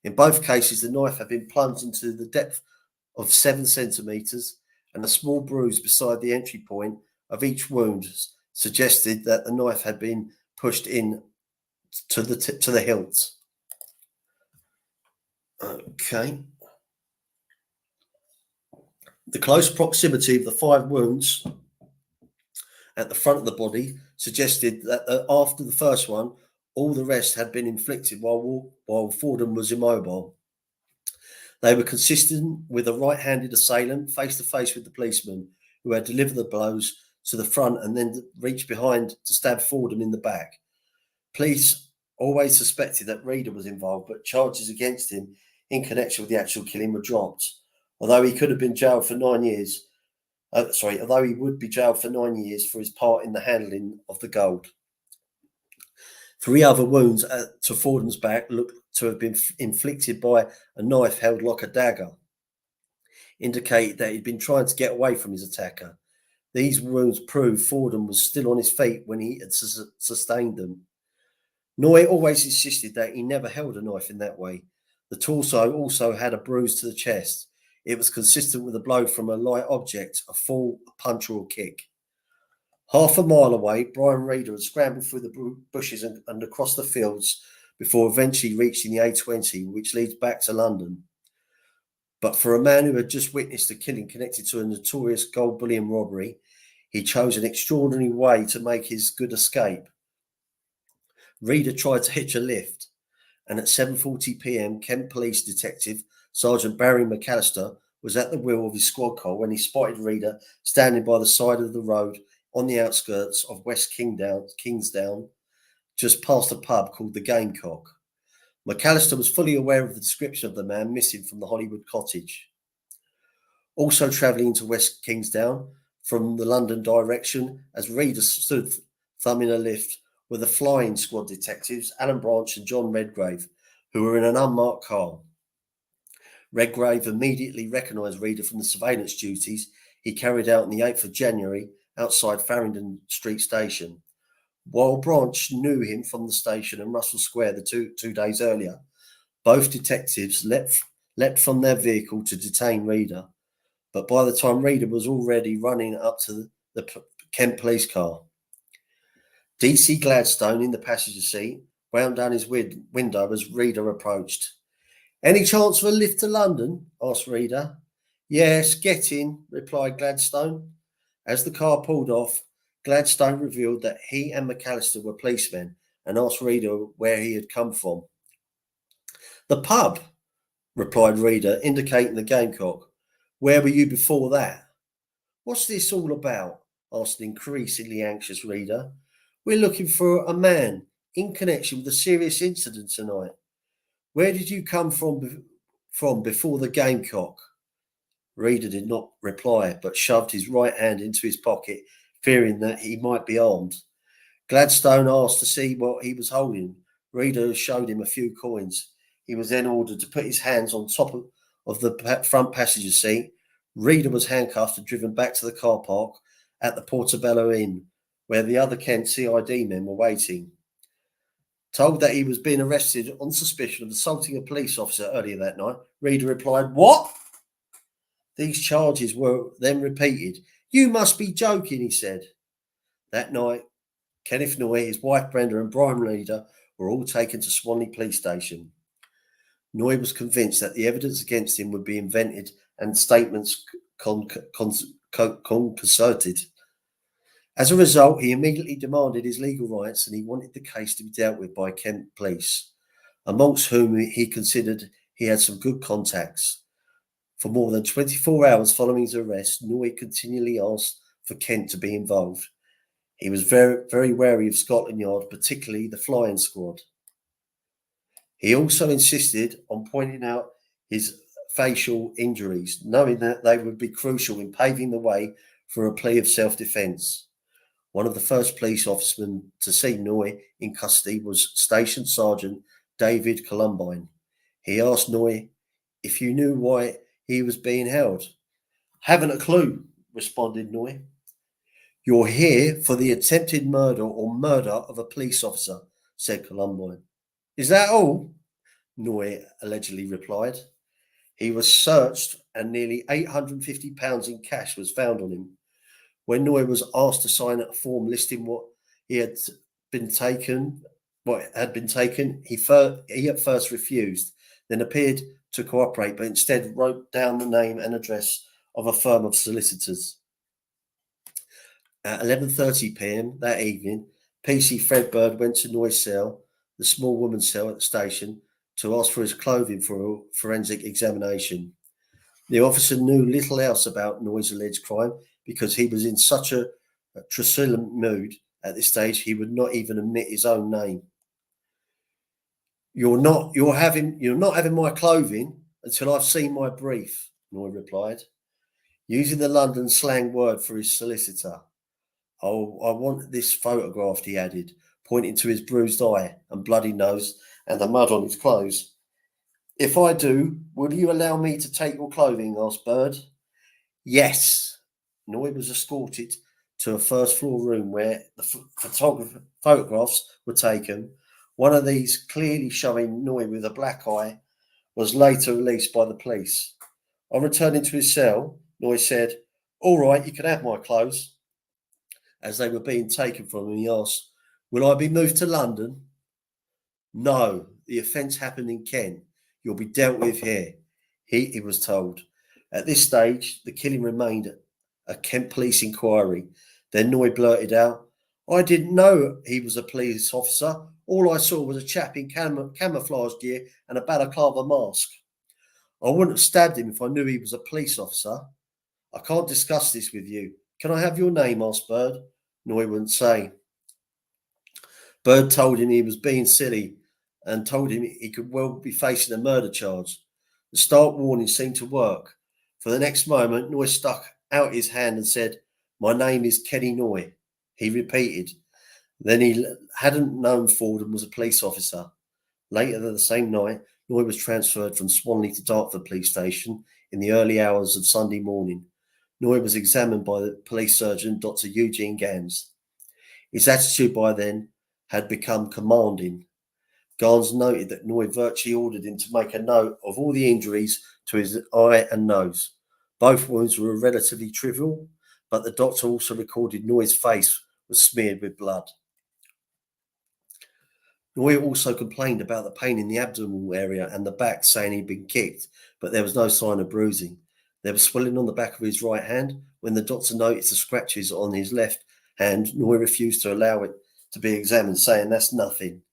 In both cases, the knife had been plunged into the depth of 7 centimetres, and a small bruise beside the entry point of each wound suggested that the knife had been pushed in to the hilt. Okay. The close proximity of the 5 wounds at the front of the body suggested that after the first one, all the rest had been inflicted while Fordham was immobile. They were consistent with a right-handed assailant face to face with the policeman who had delivered the blows to the front and then reached behind to stab Fordham in the back. Police always suspected that Reeder was involved, but charges against him in connection with the actual killing were dropped. Although he would be jailed for 9 years for his part in the handling of the gold. 3 other wounds to Fordham's back looked to have been inflicted by a knife held like a dagger, indicating that he'd been trying to get away from his attacker. These wounds proved Fordham was still on his feet when he had sustained them. Noy always insisted that he never held a knife in that way. The torso also had a bruise to the chest. It was consistent with a blow from a light object, a fall, a punch or a kick. Half a mile away, Brian Reader had scrambled through the bushes and across the fields before eventually reaching the A20, which leads back to London. But for a man who had just witnessed a killing connected to a notorious gold bullion robbery, he chose an extraordinary way to make his good escape. Reader tried to hitch a lift, and at 7:40 p.m, Kent Police Detective Sergeant Barry McAllister was at the wheel of his squad car when he spotted Reader standing by the side of the road on the outskirts of West Kingsdown, just past a pub called the Gamecock. McAllister was fully aware of the description of the man missing from the Hollywood cottage. Also travelling to West Kingsdown from the London direction, as Reader stood thumbing a lift, were the flying squad detectives Alan Branch and John Redgrave, who were in an unmarked car. Redgrave immediately recognised Reader from the surveillance duties he carried out on the 8th of January outside Farringdon Street Station. While Branch knew him from the station and Russell Square the two days earlier, both detectives leapt from their vehicle to detain Reader. But by the time Reader was already running up to the Kent police car, DC Gladstone in the passenger seat wound down his window as Reader approached. "Any chance of a lift to London?" asked Reader. "Yes, get in," replied Gladstone. As the car pulled off, Gladstone revealed that he and McAllister were policemen and asked Reader where he had come from. "The pub," replied Reader, indicating the Gamecock. "Where were you before that?" "What's this all about?" asked an increasingly anxious Reader. "We're looking for a man in connection with a serious incident tonight. Where did you come from before the Gamecock?" Reader did not reply, but shoved his right hand into his pocket, fearing that he might be armed. Gladstone asked to see what he was holding. Reader showed him a few coins. He was then ordered to put his hands on top of the front passenger seat. Reader was handcuffed and driven back to the car park at the Portobello Inn, where the other Kent CID men were waiting. Told that he was being arrested on suspicion of assaulting a police officer earlier that night, Reader replied, "What?" These charges were then repeated. "You must be joking," he said. That night, Kenneth Noy, his wife Brenda, and Brian Reader were all taken to Swanley Police Station. Noy was convinced that the evidence against him would be invented and statements concerted. As a result, he immediately demanded his legal rights and he wanted the case to be dealt with by Kent Police, amongst whom he considered he had some good contacts. For more than 24 hours following his arrest, Noy continually asked for Kent to be involved. He was very, very wary of Scotland Yard, particularly the flying squad. He also insisted on pointing out his facial injuries, knowing that they would be crucial in paving the way for a plea of self-defence. One of the first police officermen to see Noy in custody was Station Sergeant David Columbine. He asked Noy if you knew why he was being held. "Haven't a clue," responded Noy. "You're here for the attempted murder or murder of a police officer," said Columbine. "Is that all?" Noy allegedly replied. He was searched and nearly £850 in cash was found on him. When Noy was asked to sign a form listing what had been taken, he at first refused, then appeared to cooperate, but instead wrote down the name and address of a firm of solicitors. At 11:30 p.m. that evening, PC Fredbird went to Noy's cell, the small woman's cell at the station, to ask for his clothing for a forensic examination. The officer knew little else about Noy's alleged crime because he was in such a truculent mood at this stage he would not even admit his own name. You're not having my clothing until I've seen my brief," Noy replied, using the London slang word for his solicitor. "Oh, I want this photographed," he added, pointing to his bruised eye and bloody nose and the mud on his clothes. "If I do, will you allow me to take your clothing?" asked Bird. "Yes." Noy was escorted to a first-floor room where the photographs were taken. One of these, clearly showing Noy with a black eye, was later released by the police. On returning to his cell, Noy said, "All right, you can have my clothes." As they were being taken from him, he asked, "Will I be moved to London?" "No, the offence happened in Kent. You'll be dealt with here," he was told. At this stage, the killing remained a Kent police inquiry. Then Noy blurted out, "I didn't know he was a police officer. All I saw was a chap in camouflage gear and a balaclava mask. I wouldn't have stabbed him if I knew he was a police officer." "I can't discuss this with you. Can I have your name?" asked Bird. Noy wouldn't say. Bird told him he was being silly and told him he could well be facing a murder charge. The start warning seemed to work. For the next moment, Noy stuck out his hand and said, "My name is Kenny Noy." He repeated. Then he hadn't known Fordham was a police officer. Later the same night, Noy was transferred from Swanley to Dartford police station in the early hours of Sunday morning. Noy was examined by the police surgeon, Dr. Eugene Gans. His attitude by then had become commanding. Gans noted that Noy virtually ordered him to make a note of all the injuries to his eye and nose. Both wounds were relatively trivial, but the doctor also recorded Noy's face was smeared with blood. Noy also complained about the pain in the abdominal area and the back, saying he'd been kicked, but there was no sign of bruising. There was swelling on the back of his right hand. When the doctor noticed the scratches on his left hand, Noy refused to allow it to be examined, saying, "That's nothing."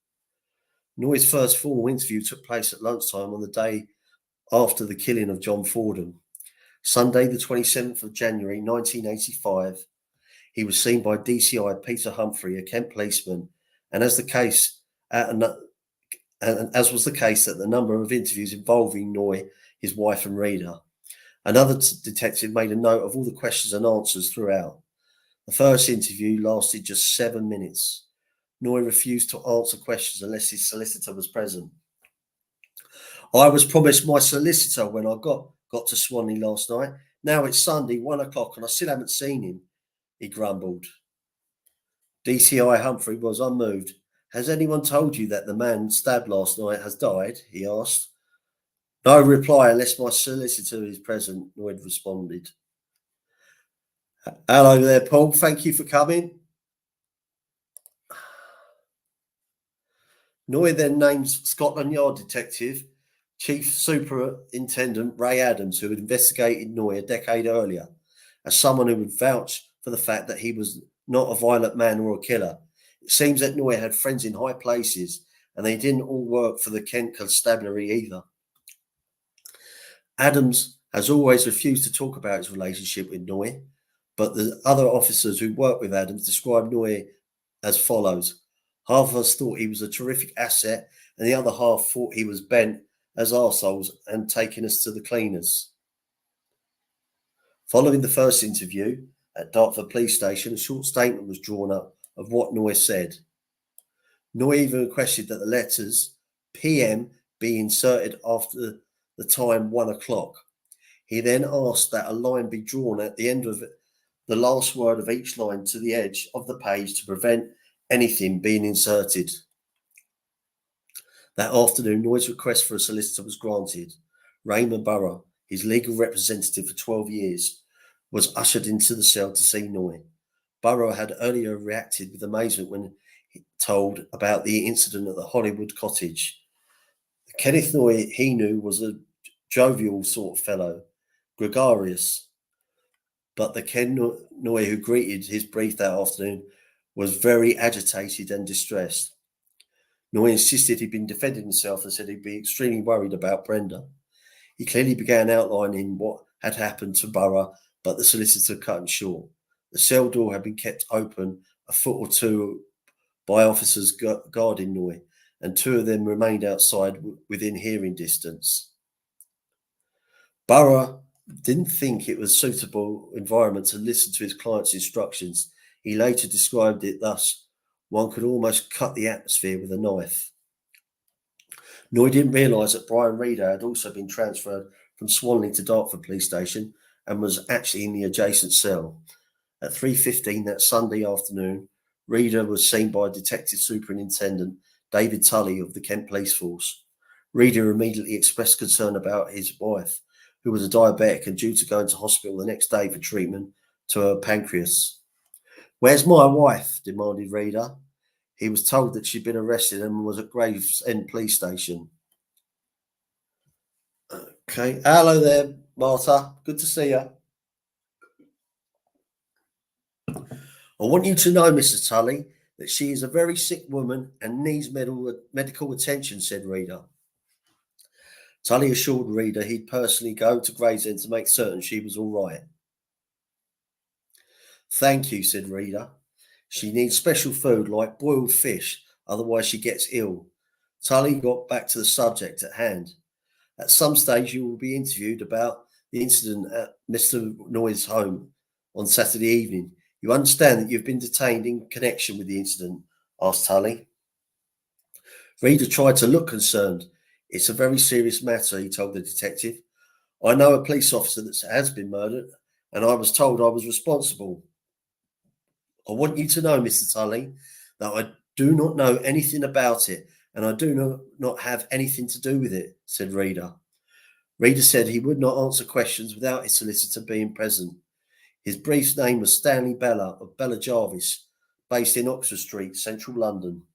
Noy's first formal interview took place at lunchtime on the day after the killing of John Fordham. Sunday, the 27th of January, 1985. He was seen by DCI Peter Humphrey, a Kent policeman, and as was the case at the number of interviews involving Noy, his wife and Rita. Another detective made a note of all the questions and answers throughout. The first interview lasted just 7 minutes. Noy refused to answer questions unless his solicitor was present. "I was promised my solicitor when I got to Swanley last night. Now it's Sunday, 1 o'clock, and I still haven't seen him," he grumbled. DCI Humphrey was unmoved. "Has anyone told you that the man stabbed last night has died?" he asked. "No reply unless my solicitor is present," Noy responded. "Hello there, Paul. Thank you for coming." Noy then named Scotland Yard Detective Chief Superintendent Ray Adams, who had investigated Noy a decade earlier, as someone who would vouch for the fact that he was not a violent man or a killer. It seems that Noy had friends in high places, and they didn't all work for the Kent Constabulary either. Adams has always refused to talk about his relationship with Noy, but the other officers who worked with Adams described Noy as follows. Half of us thought he was a terrific asset, and the other half thought he was bent as arseholes and taking us to the cleaners. Following the first interview at Dartford Police Station, a short statement was drawn up of what Noy said. Noy even requested that the letters PM be inserted after the time 1 o'clock. He then asked that a line be drawn at the end of the last word of each line to the edge of the page to prevent anything being inserted. That afternoon, Noy's request for a solicitor was granted. Raymond Burrow, his legal representative for 12 years, was ushered into the cell to see Noy. Burrow had earlier reacted with amazement when told about the incident at the Hollywood cottage. Kenneth Noy, he knew, was a jovial sort of fellow, gregarious. But the Ken Noy who greeted his brief that afternoon was very agitated and distressed. Noy insisted he'd been defending himself and said he'd be extremely worried about Brenda. He clearly began outlining what had happened to Burrow, but the solicitor cut him short. The cell door had been kept open a foot or two by officers guarding Noy, and 2 of them remained outside within hearing distance. Burrow didn't think it was a suitable environment to listen to his client's instructions. He later described it thus: "One could almost cut the atmosphere with a knife." Noy didn't realise that Brian Reader had also been transferred from Swanley to Dartford Police Station and was actually in the adjacent cell. At 3:15 that Sunday afternoon, Reader was seen by Detective Superintendent David Tully of the Kent Police Force. Reader immediately expressed concern about his wife, who was a diabetic and due to go into hospital the next day for treatment to her pancreas. "Where's my wife?" demanded Reader. He was told that she'd been arrested and was at Gravesend police station. Okay, hello there, Martha. Good to see you. "I want you to know, Mr. Tully, that she is a very sick woman and needs medical attention," said Reader. Tully assured Reader he'd personally go to Gravesend to make certain she was all right. "Thank you," said Reader. "She needs special food like boiled fish, otherwise she gets ill." Tully got back to the subject at hand. "At some stage you will be interviewed about the incident at Mr. Noyes' home on Saturday evening. You understand that you've been detained in connection with the incident?" asked Tully. Reader tried to look concerned. "It's a very serious matter," he told the detective. "I know a police officer that has been murdered, and I was told I was responsible." "I want you to know, Mr. Tully, that I do not know anything about it, and I do not have anything to do with it," said Reader. Reader said he would not answer questions without his solicitor being present. His brief's name was Stanley Bella of Bella Jarvis, based in Oxford Street, central London.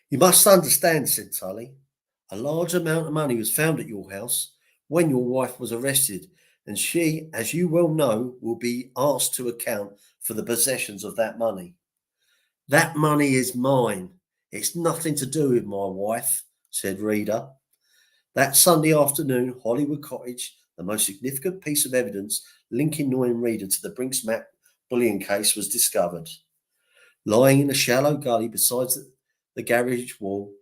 "You must understand," said Tully, "a large amount of money was found at your house when your wife was arrested, and she, as you well know, will be asked to account for the possessions of that money." "That money is mine. It's nothing to do with my wife," said Reader. That Sunday afternoon, Hollywood Cottage, the most significant piece of evidence linking Noy and Reader to the Brinks-Mat bullion case, was discovered. Lying in a shallow gully beside the garage wall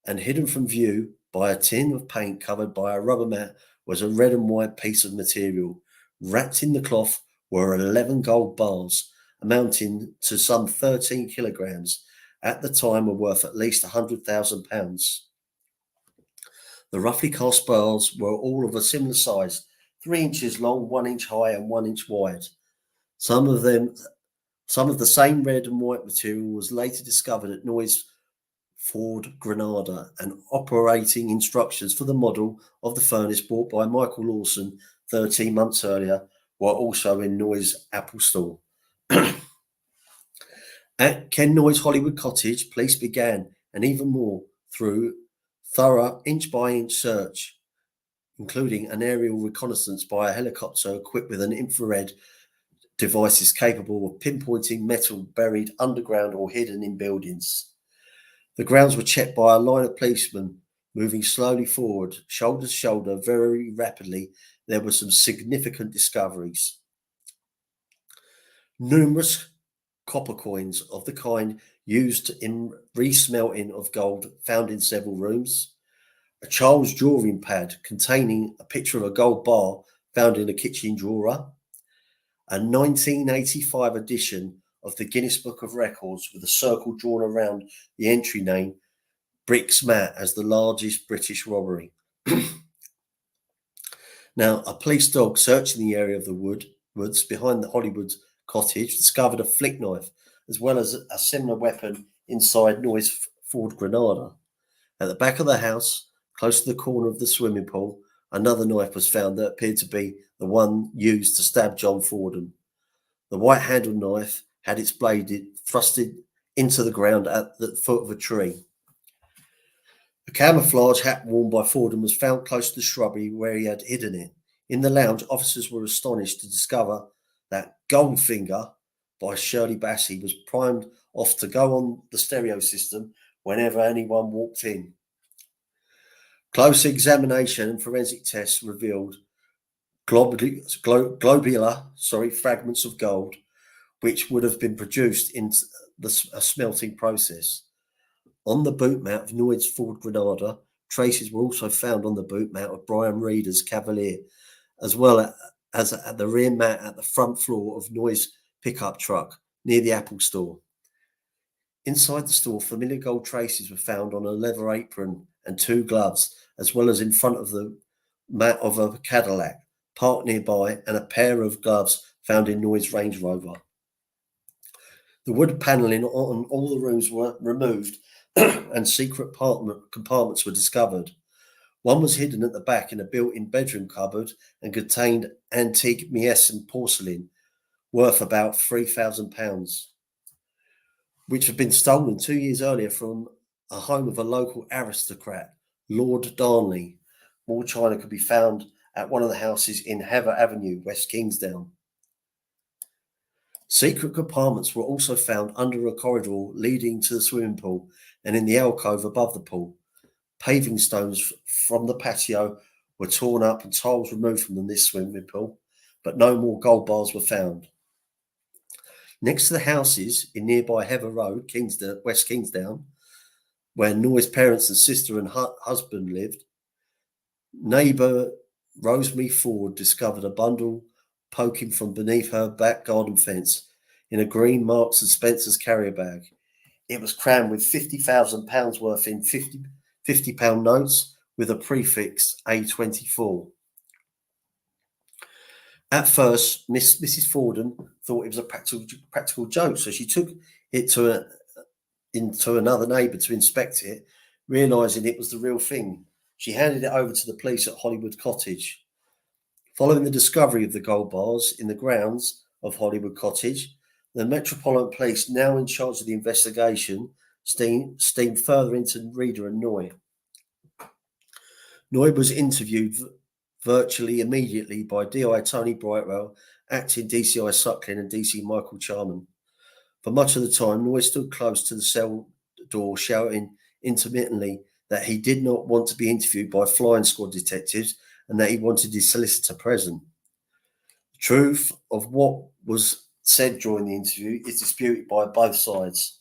and hidden from view by a tin of paint covered by a rubber mat was a red and white piece of material. Wrapped in the cloth were 11 gold bars, amounting to some 13 kilograms, at the time were worth at least £100,000. The roughly cast bars were all of a similar size, 3 inches long, 1 inch high, and 1 inch wide. Some of the same red and white material was later discovered at Noyes Ford Granada, and operating instructions for the model of the furnace bought by Michael Lawson 13 months earlier were also in Noyes' Apple store. At Ken Noyes' Hollywood Cottage, police began, and even more, thorough inch-by-inch search, including an aerial reconnaissance by a helicopter equipped with an infrared devices capable of pinpointing metal buried underground or hidden in buildings. The grounds were checked by a line of policemen moving slowly forward, shoulder to shoulder, very rapidly. There were some significant discoveries. Numerous copper coins of the kind used in resmelting of gold found in several rooms. A child's drawing pad containing a picture of a gold bar found in a kitchen drawer. A 1985 edition of the Guinness Book of Records with a circle drawn around the entry name Brinks-Mat as the largest British robbery. Now, a police dog searching the area of the woods behind the Hollywood Cottage discovered a flick knife as well as a similar weapon inside Noyes Ford Granada. At the back of the house, close to the corner of the swimming pool, another knife was found that appeared to be the one used to stab John Fordham. The white-handled knife had its blade thrusted into the ground at the foot of a tree. A camouflage hat worn by Fordham was found close to the shrubbery where he had hidden it. In the lounge, officers were astonished to discover that Goldfinger by Shirley Bassey was primed off to go on the stereo system whenever anyone walked in. Close examination and forensic tests revealed globular fragments of gold, which would have been produced in a smelting process. On the boot mat of Noyes Ford Granada, traces were also found on the boot mat of Brian Reader's Cavalier, as well as at the rear mat at the front floor of Noyes' pickup truck near the Apple store. Inside the store, familiar gold traces were found on a leather apron and 2 gloves, as well as in front of the mat of a Cadillac parked nearby, and a pair of gloves found in Noyes' Range Rover. The wood panelling on all the rooms were removed and secret compartments were discovered. One was hidden at the back in a built-in bedroom cupboard and contained antique Meissen porcelain worth about £3,000, which had been stolen 2 years earlier from a home of a local aristocrat, Lord Darnley. More china could be found at one of the houses in Heather Avenue, West Kingsdown. Secret compartments were also found under a corridor leading to the swimming pool and in the alcove above the pool. Paving stones from the patio were torn up and tiles removed from this swimming pool, but no more gold bars were found. Next to the houses in nearby Heather Road, West Kingsdown, where Noy's parents and sister and husband lived, neighbour Rosemary Ford discovered a bundle poking from beneath her back garden fence in a green Marks and Spencer's carrier bag. It was crammed with £50,000 worth in £50 notes with a prefix A24. At first, Mrs. Forden thought it was a practical joke, so she took it into another neighbour to inspect it, realising it was the real thing. She handed it over to the police at Hollywood Cottage. Following the discovery of the gold bars in the grounds of Hollywood Cottage, the Metropolitan Police, now in charge of the investigation, steamed further into Reader and Noy. Noy was interviewed virtually immediately by DI Tony Brightwell, acting DCI Suckling and DC Michael Charman. For much of the time, Noy stood close to the cell door, shouting intermittently that he did not want to be interviewed by flying squad detectives and that he wanted his solicitor present. The truth of what was said during the interview is disputed by both sides.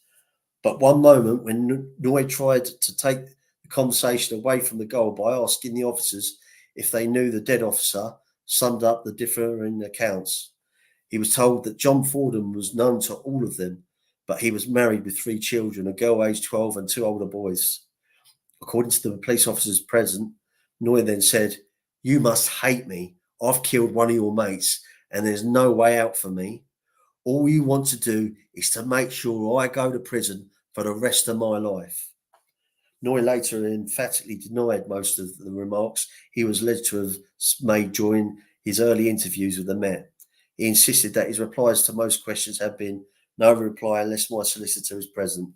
But one moment when Noy tried to take the conversation away from the goal by asking the officers if they knew the dead officer, summed up the differing accounts. He was told that John Forden was known to all of them, but he was married with 3 children, a girl aged 12 and 2 older boys. According to the police officers present, Noy then said, "You must hate me. I've killed one of your mates and there's no way out for me. All you want to do is to make sure I go to prison for the rest of my life." Noy later emphatically denied most of the remarks he was alleged to have made during his early interviews with the Met. He insisted that his replies to most questions had been, "No reply unless my solicitor is present."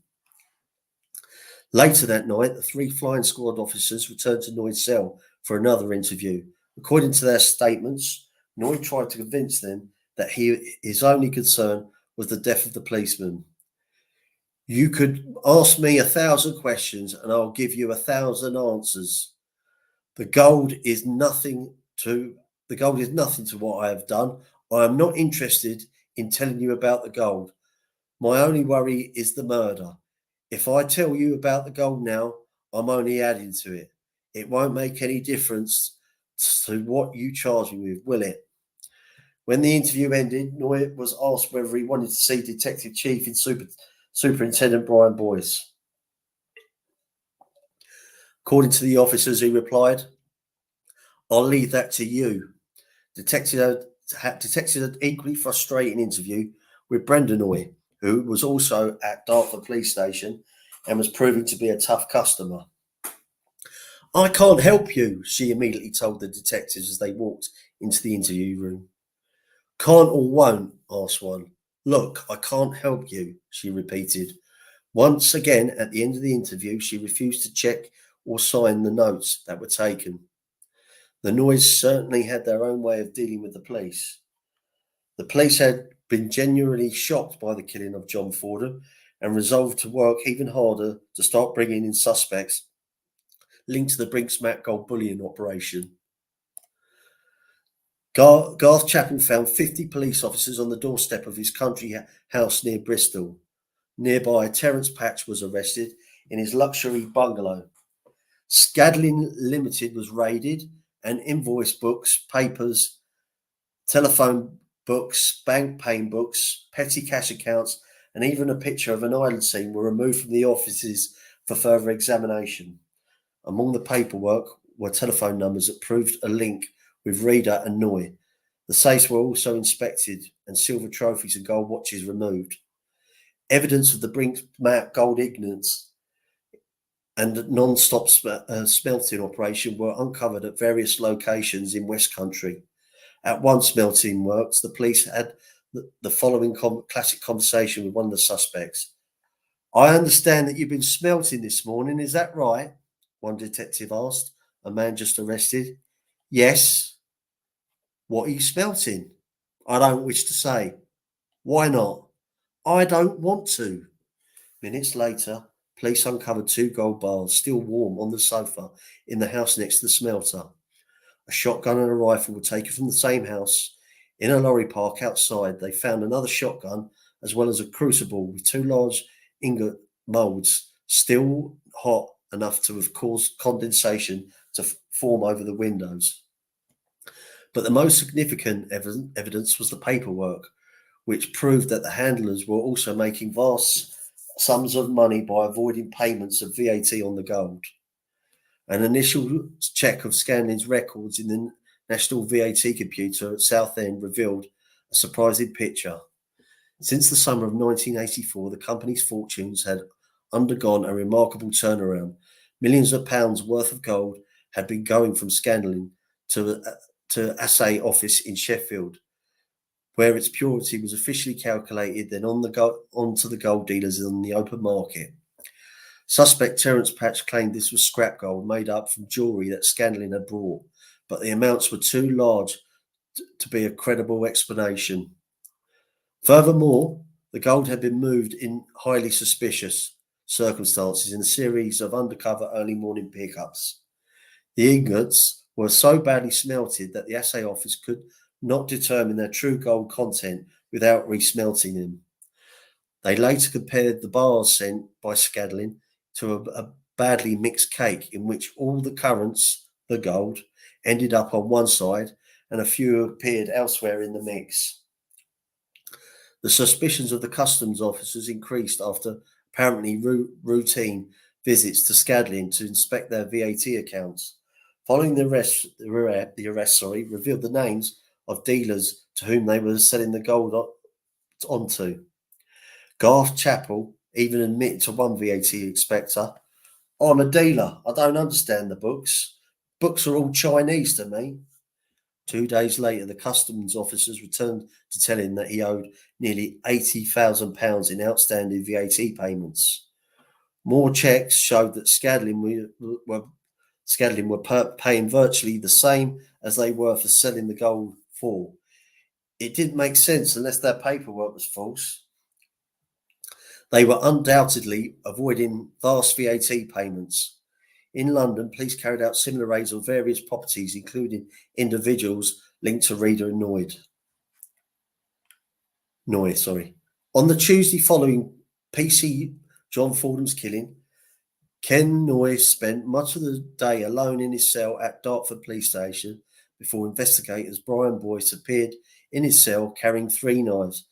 Later that night, the 3 flying squad officers returned to Noy's cell for another interview. According to their statements, Noy tried to convince them that his only concern was the death of the policeman. "You could ask me 1,000 questions and I'll give you 1,000 answers. The gold is nothing to what I have done. I am not interested in telling you about the gold. My only worry is the murder. If I tell you about the gold now, I'm only adding to it. It won't make any difference to what you charge me with, will it?" When the interview ended, Noy was asked whether he wanted to see Detective Chief and Superintendent Brian Boyce. According to the officers, he replied, "I'll leave that to you." Detective had an equally frustrating interview with Brenda Noy, who was also at Dartford Police Station and was proving to be a tough customer. "I can't help you," she immediately told the detectives as they walked into the interview room. "Can't or won't?" asked one. "Look, I can't help you," she repeated. Once again, at the end of the interview, she refused to check or sign the notes that were taken. The Noys certainly had their own way of dealing with the police. The police had been genuinely shocked by the killing of John Forden and resolved to work even harder to start bringing in suspects linked to the Brinks-Mat gold bullion operation. Garth Chappell found 50 police officers on the doorstep of his country house near Bristol. Nearby, Terence Patch was arrested in his luxury bungalow. Scadlin Limited was raided, and invoice books, papers, telephone books, bank paying books, petty cash accounts, and even a picture of an island scene were removed from the offices for further examination. Among the paperwork were telephone numbers that proved a link with Reader and Noy. The safes were also inspected and silver trophies and gold watches removed. Evidence of the Brinks-Mat gold ignorance and non-stop smelting operation were uncovered at various locations in West Country. At one smelting works, the police had the following classic conversation with one of the suspects. "I understand that you've been smelting this morning, is that right?" one detective asked a man just arrested. "Yes." "What are you smelting?" "I don't wish to say." "Why not?" "I don't want to." Minutes later, police uncovered 2 gold bars, still warm, on the sofa in the house next to the smelter. A shotgun and a rifle were taken from the same house. In a lorry park outside, they found another shotgun as well as a crucible with 2 large ingot moulds, still hot enough to have caused condensation to form over the windows. But the most significant evidence was the paperwork, which proved that the handlers were also making vast sums of money by avoiding payments of VAT on the gold. An initial check of Scanlon's records in the National VAT computer at Southend revealed a surprising picture. Since the summer of 1984, the company's fortunes had undergone a remarkable turnaround. Millions of pounds worth of gold had been going from Scanlon to assay office in Sheffield, where its purity was officially calculated, then onto the gold dealers on the open market. Suspect Terence Patch claimed this was scrap gold made up from jewellery that Scanlon had brought, but the amounts were too large to be a credible explanation. Furthermore, the gold had been moved in highly suspicious circumstances in a series of undercover early morning pickups. The ingots were so badly smelted that the assay office could not determine their true gold content without resmelting them. They later compared the bars sent by Scanlon to a badly mixed cake in which all the currants, the gold, ended up on one side and a few appeared elsewhere in the mix. The suspicions of the customs officers increased after apparently routine visits to Scanlon to inspect their VAT accounts. Following the arrest revealed the names of dealers to whom they were selling the gold onto. Garth Chappell even admitted to one VAT inspector, "I'm a dealer. I don't understand the books. Books are all Chinese to me." 2 days later, the customs officers returned to tell him that he owed nearly £80,000 in outstanding VAT payments. More checks showed that Scanlon were paying virtually the same as they were for selling the gold for. It didn't make sense unless their paperwork was false. They were undoubtedly avoiding vast VAT payments. In London, police carried out similar raids on various properties, including individuals linked to Reader and Noy. On the Tuesday following PC John Fordham's killing, Ken Noy spent much of the day alone in his cell at Dartford Police Station before investigators Brian Boyce appeared in his cell carrying 3 knives,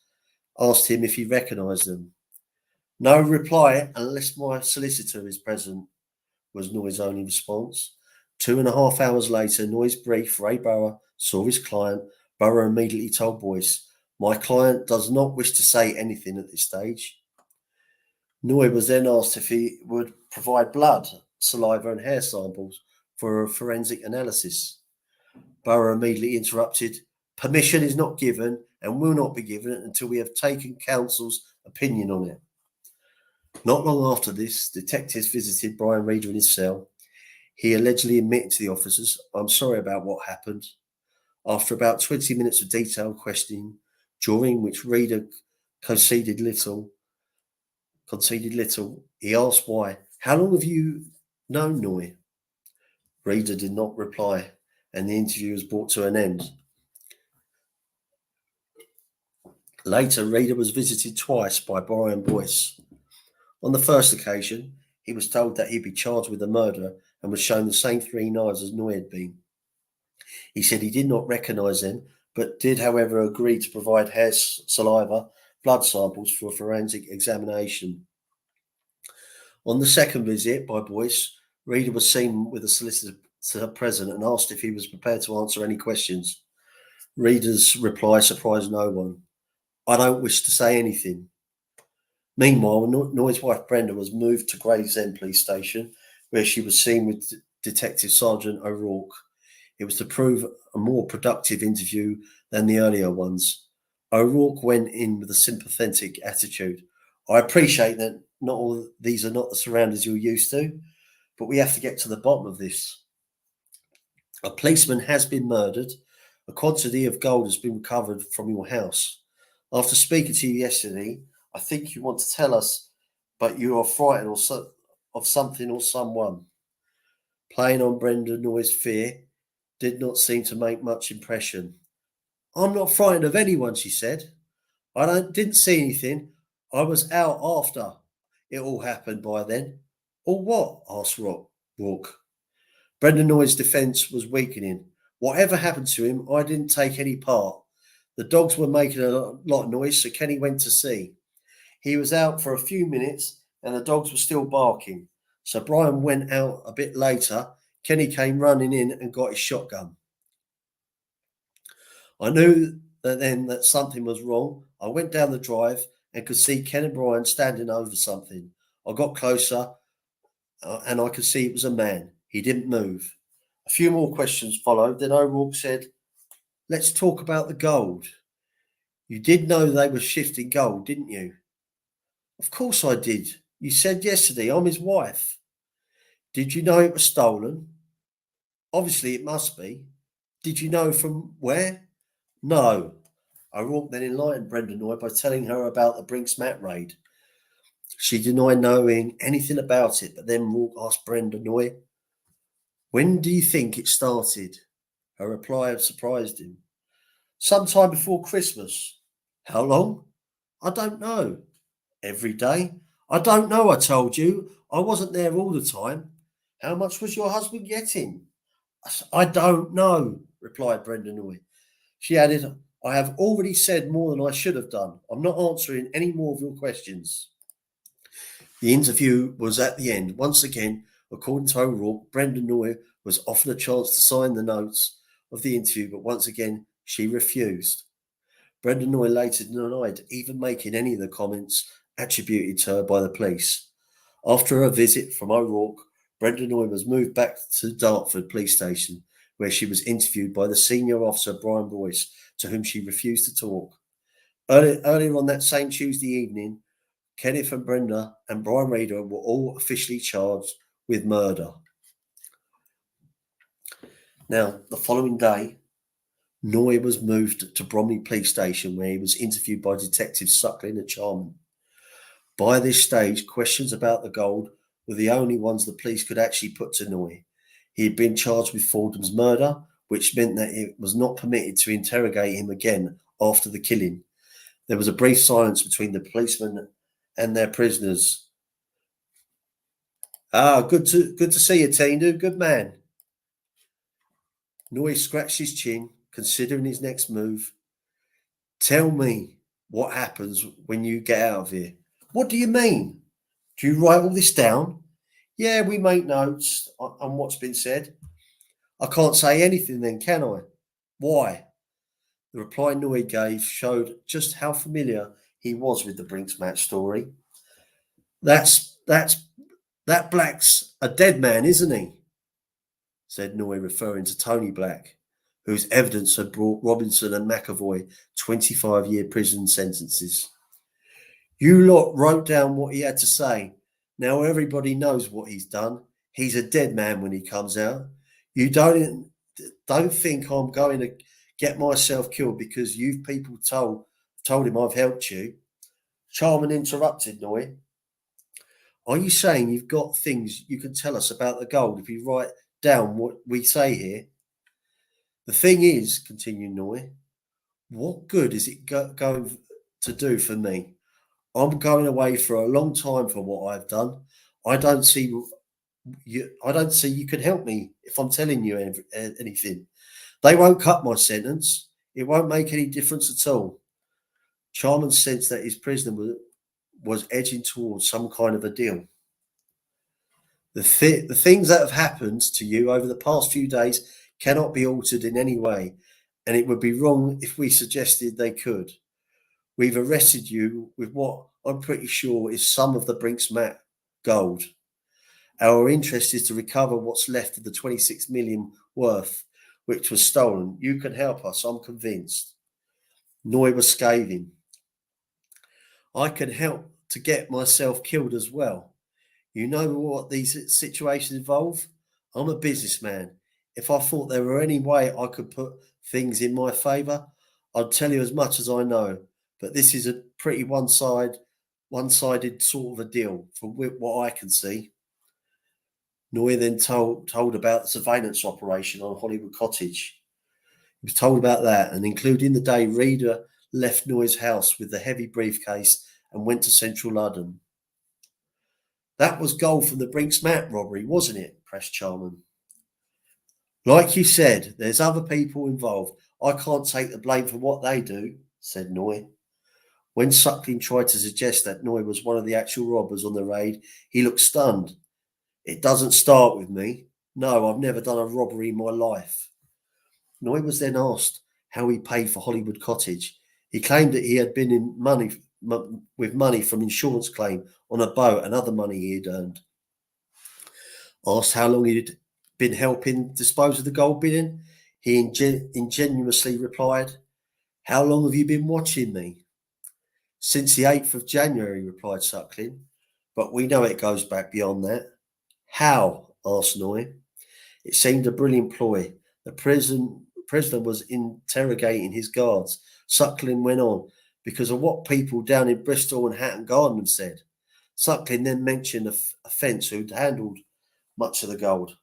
asked him if he recognised them. "No reply unless my solicitor is present," was Noy's only response. 2.5 hours later, Noy's brief, Ray Burrow, saw his client. Burrow immediately told Boyce, "My client does not wish to say anything at this stage." Noy was then asked if he would provide blood, saliva and hair samples for a forensic analysis. Burrow immediately interrupted, "Permission is not given and will not be given until we have taken counsel's opinion on it." Not long after this, detectives visited Brian Reader in his cell. He allegedly admitted to the officers, "I'm sorry about what happened." After about 20 minutes of detailed questioning, during which Reader conceded little, he asked why. "How long have you known Noy?" Reader did not reply, and the interview was brought to an end. Later, Reader was visited twice by Brian Boyce. On the first occasion, he was told that he'd be charged with the murder and was shown the same 3 knives as Noy had been. He said he did not recognise them, but did, however, agree to provide hair, saliva, blood samples for a forensic examination. On the second visit by Boyce, Reader was seen with a solicitor present and asked if he was prepared to answer any questions. Reader's reply surprised no one. "I don't wish to say anything." Meanwhile, Noy's wife Brenda was moved to Gravesend Police Station, where she was seen with Detective Sergeant O'Rourke. It was to prove a more productive interview than the earlier ones. O'Rourke went in with a sympathetic attitude. I appreciate that not all these are not the surroundings you're used to, but we have to get to the bottom of this. A policeman has been murdered. A quantity of gold has been recovered from your house. After speaking to you yesterday, I think you want to tell us, but you are frightened of something or someone. Playing on Brenda Noy's fear did not seem to make much impression. I'm not frightened of anyone, she said. I didn't see anything. I was out after it all happened by then. Or what? Asked Rourke. Brenda Noy's defence was weakening. Whatever happened to him, I didn't take any part. The dogs were making a lot of noise, so Kenny went to see. He was out for a few minutes and the dogs were still barking. So Brian went out a bit later. Kenny came running in and got his shotgun. I knew that something was wrong. I went down the drive and could see Ken and Brian standing over something. I got closer and I could see it was a man. He didn't move. A few more questions followed. Then O'Rourke said, let's talk about the gold. You did know they were shifting gold, didn't you? Of course I did. You said yesterday I'm his wife. Did you know it was stolen? Obviously it must be. Did you know from where? No. O'Rourke then enlightened Brenda Noy by telling her about the Brinks-Mat raid. She denied knowing anything about it, but then Rourke asked Brenda Noy, when do you think it started? Her reply had surprised him. Sometime before Christmas. How long? I don't know. Every day? I don't know, I told you. I wasn't there all the time. How much was your husband getting? I don't know, replied Brenda Noy. She added, I have already said more than I should have done. I'm not answering any more of your questions. The interview was at the end. Once again, according to O'Rourke, Brenda Noy was offered a chance to sign the notes of the interview, but once again, she refused. Brenda Noy later denied even making any of the comments attributed to her by the police. After a visit from O'Rourke, Brenda Noy was moved back to Dartford police station, where she was interviewed by the senior officer Brian Boyce, to whom she refused to talk. Earlier on that same Tuesday evening, Kenneth and Brenda and Brian Reader were all officially charged with murder. Now, the following day, Noy was moved to Bromley Police Station, where he was interviewed by Detectives Suckling and Charman. By this stage, questions about the gold were the only ones the police could actually put to Noy. He had been charged with Fordham's murder, which meant that it was not permitted to interrogate him again after the killing. There was a brief silence between the policemen and their prisoners. Good to see you, Tina. Good man. Noy scratched his chin, considering his next move. Tell me what happens when you get out of here. What do you mean? Do you write all this down? Yeah, we make notes on what's been said. I can't say anything then, can I? Why? The reply Noy gave showed just how familiar he was with the Brinks-Mat story. That Black's a dead man, isn't he? Said Noy, referring to Tony Black, whose evidence had brought Robinson and McAvoy 25-year prison sentences. You lot wrote down what he had to say. Now everybody knows what he's done. He's a dead man when he comes out. You don't think I'm going to get myself killed because you people told him I've helped you. Charman interrupted Noy. Are you saying you've got things you can tell us about the gold if you write down what we say here? The thing is, continued Noy, what good is it going to do for me? I'm going away for a long time for what I've done. I don't see you can help me if I'm telling you anything. They won't cut my sentence. It won't make any difference at all. Charman sensed that his prisoner was edging towards some kind of a deal. The things that have happened to you over the past few days cannot be altered in any way, and it would be wrong if we suggested they could. We've arrested you with what I'm pretty sure is some of the Brinks-Mat gold. Our interest is to recover what's left of the 26 million worth, which was stolen. You can help us, I'm convinced. Noy was scathing. I can help to get myself killed as well. You know what these situations involve? I'm a businessman. If I thought there were any way I could put things in my favour, I'd tell you as much as I know. But this is a pretty one-sided sort of a deal from what I can see. Noy then told about the surveillance operation on Hollywood Cottage. He was told about that, and including the day Reader left Noy's house with the heavy briefcase and went to central London. That was gold from the Brinks-Mat robbery, wasn't it? Pressed Charman. Like you said, there's other people involved. I can't take the blame for what they do, said Noy. When Suckling tried to suggest that Noy was one of the actual robbers on the raid, he looked stunned. It doesn't start with me. No, I've never done a robbery in my life. Noy was then asked how he paid for Hollywood Cottage. He claimed that he had been in with money from insurance claim on a boat and other money he had earned. Asked how long he'd been helping dispose of the gold bin, he ingenuously replied, "How long have you been watching me?" "Since the 8th of January, replied Suckling, "but we know it goes back beyond that." "How?" asked Noy. It seemed a brilliant ploy. The prisoner was interrogating his guards. Suckling went on, because of what people down in Bristol and Hatton Garden had said. Suckling then mentioned a fence who'd handled much of the gold.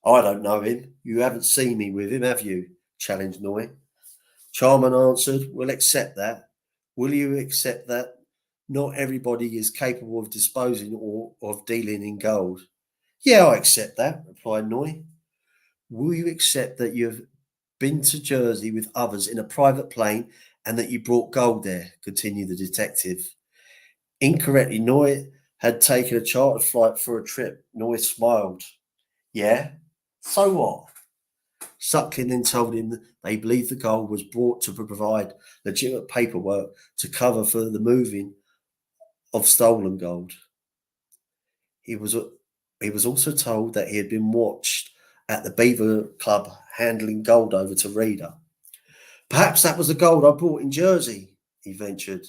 "I don't know him. You haven't seen me with him, have you?" challenged Noy. Charman answered, "We'll accept that. Will you accept that not everybody is capable of disposing or of dealing in gold?" "Yeah, I accept that," replied Noy. "Will you accept that you have been to Jersey with others in a private plane and that you brought gold there?" continued the detective. Incorrectly, Noy had taken a chartered flight for a trip. Noy smiled. "Yeah? So what?" Suckling then told him that they believed the gold was brought to provide legitimate paperwork to cover for the moving of stolen gold. He was also told that he had been watched at the Beaver Club handling gold over to Reader. "Perhaps that was the gold I brought in Jersey," he ventured.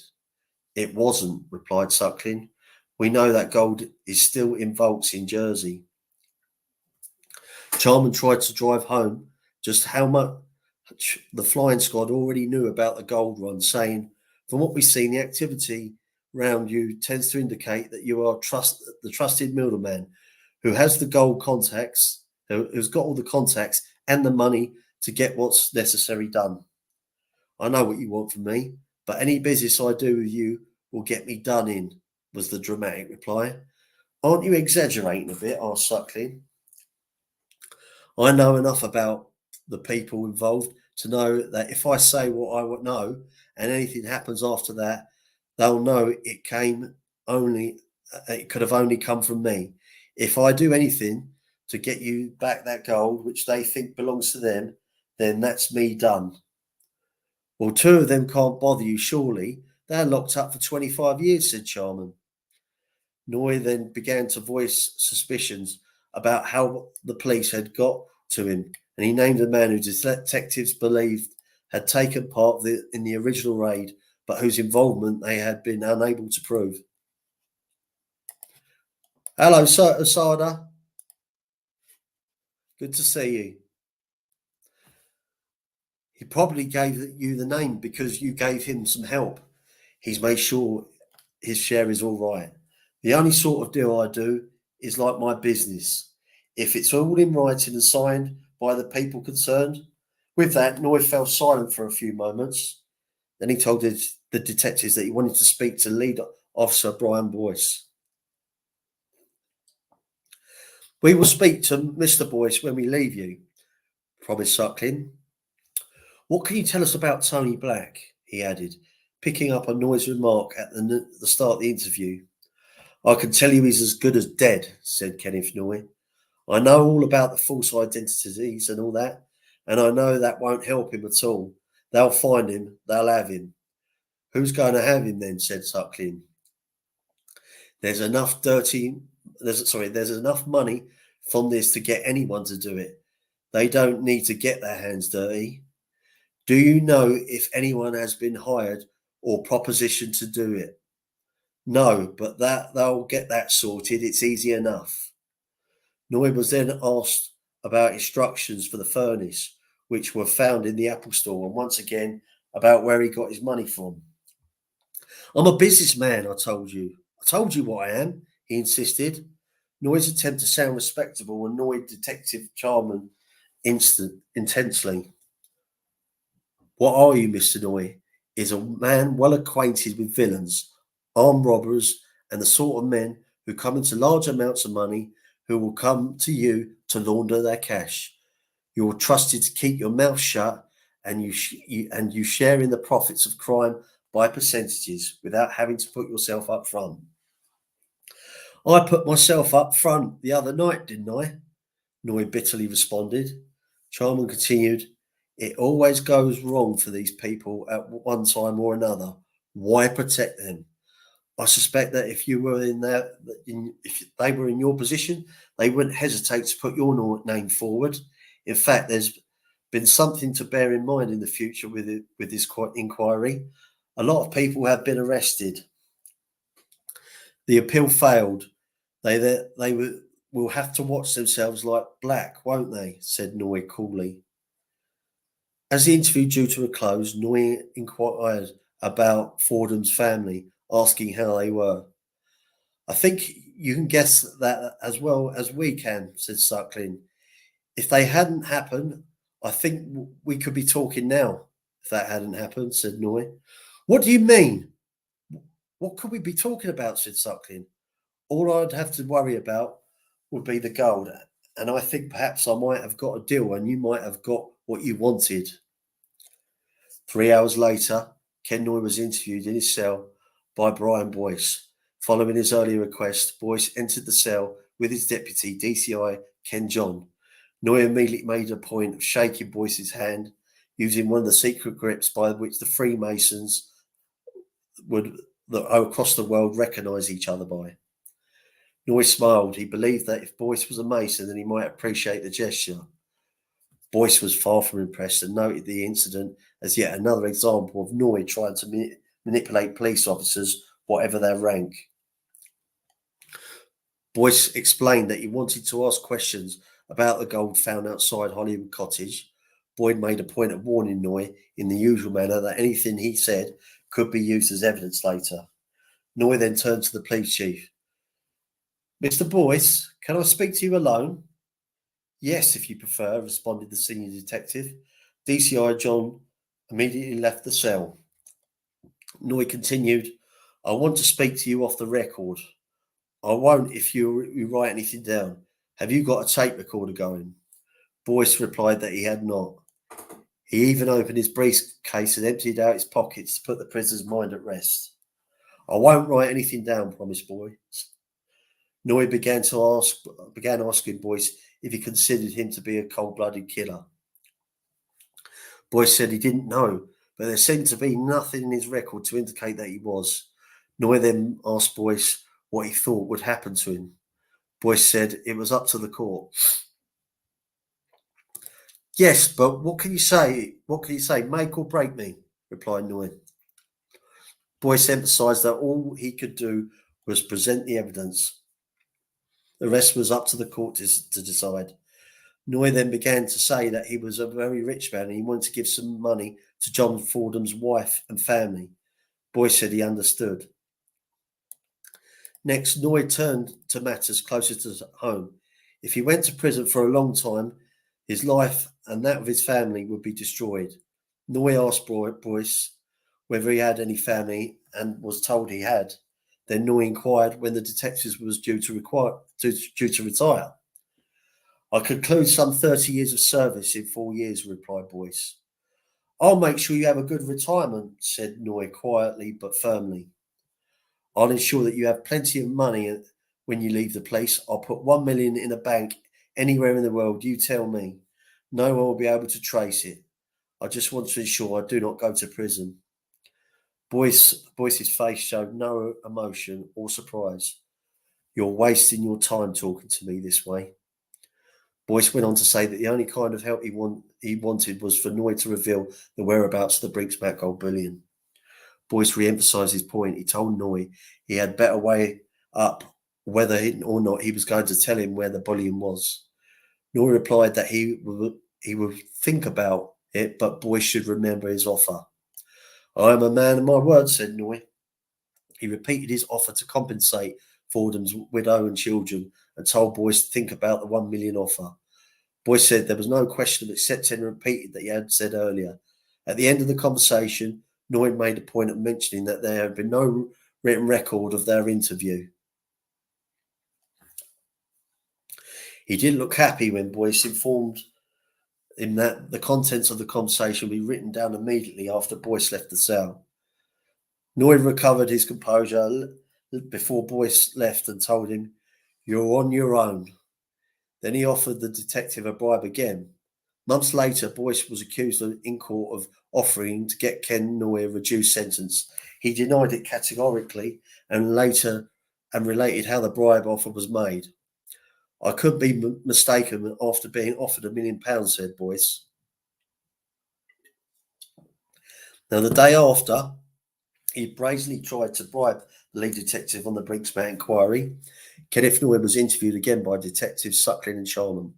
"It wasn't," replied Suckling. "We know that gold is still in vaults in Jersey." Charman tried to drive home just how much the flying squad already knew about the gold run, saying, "From what we've seen, the activity round you tends to indicate that you are the trusted middleman who has the gold contacts, who's got all the contacts and the money to get what's necessary done. I know what you want from me, but any business I do with you will get me done in," was the dramatic reply. "Aren't you exaggerating a bit?" asked Suckling. "I know enough about the people involved to know that if I say what I know and anything happens after that, they'll know it could have only come from me. If I do anything to get you back that gold, which they think belongs to them, then that's me done." "Well, two of them can't bother you, surely. They're locked up for 25 years, said Charman. Noy then began to voice suspicions about how the police had got to him, and he named a man who detectives believed had taken part in the original raid, but whose involvement they had been unable to prove. "Hello, Asada. Good to see you." "He probably gave you the name because you gave him some help. He's made sure his share is all right. The only sort of deal I do is like my business. If it's all in writing and signed by the people concerned." With that, Noy fell silent for a few moments. Then he told the detectives that he wanted to speak to lead officer Brian Boyce. "We will speak to Mr. Boyce when we leave you," promised Suckling. "What can you tell us about Tony Black?" he added, picking up on Noy's remark at the start of the interview. "I can tell you he's as good as dead," said Kenneth Noy. "I know all about the false identities and all that, and I know that won't help him at all. They'll find him, they'll have him." "Who's going to have him then?" said Suckling. "There's enough dirty there's enough money from this to get anyone to do it. They don't need to get their hands dirty. Do you know if anyone has been hired or propositioned to do it? No, but they'll get that sorted. It's easy enough. Noy was then asked about instructions for the furnace, which were found in the Apple store, and once again about where he got his money from. I'm a businessman, I told you. I told you what I am, he insisted. Noy's attempt to sound respectable annoyed Detective Charman intensely. What are you, Mr. Noy? Is a man well acquainted with villains, armed robbers, and the sort of men who come into large amounts of money who will come to you to launder their cash. You're trusted to keep your mouth shut, and you share in the profits of crime by percentages without having to put yourself up front. I put myself up front the other night, didn't I? Noy bitterly responded. Charman continued, it always goes wrong for these people at one time or another. Why protect them? I suspect that if you were if they were in your position, they wouldn't hesitate to put your name forward. In fact, there's been something to bear in mind in the future with this inquiry. A lot of people have been arrested. The appeal failed. They will have to watch themselves like black, won't they? Said Noy coolly. As the interview drew to a close, Noy inquired about Fordham's family, asking how they were. I think you can guess that as well as we can, said Suckling. If they hadn't happened, I think we could be talking now. If that hadn't happened, said Noy. What do you mean? What could we be talking about, said Suckling. All I'd have to worry about would be the gold, and I think perhaps I might have got a deal and you might have got what you wanted. 3 hours later, Ken Noy was interviewed in his cell by Brian Boyce. Following his earlier request, Boyce entered the cell with his deputy, DCI Ken John. Noy immediately made a point of shaking Boyce's hand, using one of the secret grips by which the Freemasons would across the world recognise each other by. Noy smiled. He believed that if Boyce was a Mason, then he might appreciate the gesture. Boyce was far from impressed and noted the incident as yet another example of Noy trying to manipulate police officers, whatever their rank. Boyce explained that he wanted to ask questions about the gold found outside Hollywood Cottage. Boyd made a point of warning Noy in the usual manner that anything he said could be used as evidence later. Noy then turned to the police chief. Mr. Boyce, can I speak to you alone? Yes, if you prefer, responded the senior detective. DCI John immediately left the cell. Noy continued, I want to speak to you off the record. I won't if you write anything down. Have you got a tape recorder going? Boyce replied that he had not. He even opened his briefcase and emptied out his pockets to put the prisoner's mind at rest. I won't write anything down, promised Boyce. Noy began asking Boyce if he considered him to be a cold-blooded killer. Boyce said he didn't know, but there seemed to be nothing in his record to indicate that he was. Noy then asked Boyce what he thought would happen to him. Boyce said it was up to the court. Yes, but what can you say? What can you say? Make or break me, replied Noy. Boyce emphasised that all he could do was present the evidence. The rest was up to the court to decide. Noy then began to say that he was a very rich man and he wanted to give some money to John Fordham's wife and family. Boyce said he understood. Next, Noy turned to matters closer to home. If he went to prison for a long time, his life and that of his family would be destroyed. Noy asked Boyce whether he had any family and was told he had. Then Noy inquired when the detectives was due to retire. I conclude some 30 years of service in 4 years, replied Boyce. I'll make sure you have a good retirement, said Noy quietly but firmly. I'll ensure that you have plenty of money when you leave the place. I'll put 1 million in a bank anywhere in the world, you tell me. No one will be able to trace it. I just want to ensure I do not go to prison. Boyce's face showed no emotion or surprise. You're wasting your time talking to me this way. Boyce went on to say that the only kind of help he wanted was for Noy to reveal the whereabouts of the Brinks-Mat gold bullion. Boyce re-emphasised his point. He told Noy he had better weigh up whether or not he was going to tell him where the bullion was. Noy replied that he would think about it, but Boyce should remember his offer. I am a man of my word, said Noy. He repeated his offer to compensate Fordham's widow and children and told Boyce to think about the 1 million offer. Boyce said there was no question of accepting and repeated that he had said earlier. At the end of the conversation, Noy made a point of mentioning that there had been no written record of their interview. He didn't look happy when Boyce informed him that the contents of the conversation would be written down immediately after Boyce left the cell. Noy recovered his composure before Boyce left and told him, "You're on your own." Then he offered the detective a bribe again. Months later, Boyce was accused in court of offering to get Ken Noy a reduced sentence. He denied it categorically and related how the bribe offer was made. I could be mistaken after being offered £1 million, said Boyce. Now, the day after, he brazenly tried to bribe the lead detective on the Brinks-Mat inquiry. Kenneth Noy was interviewed again by Detectives Suckling and Sharman,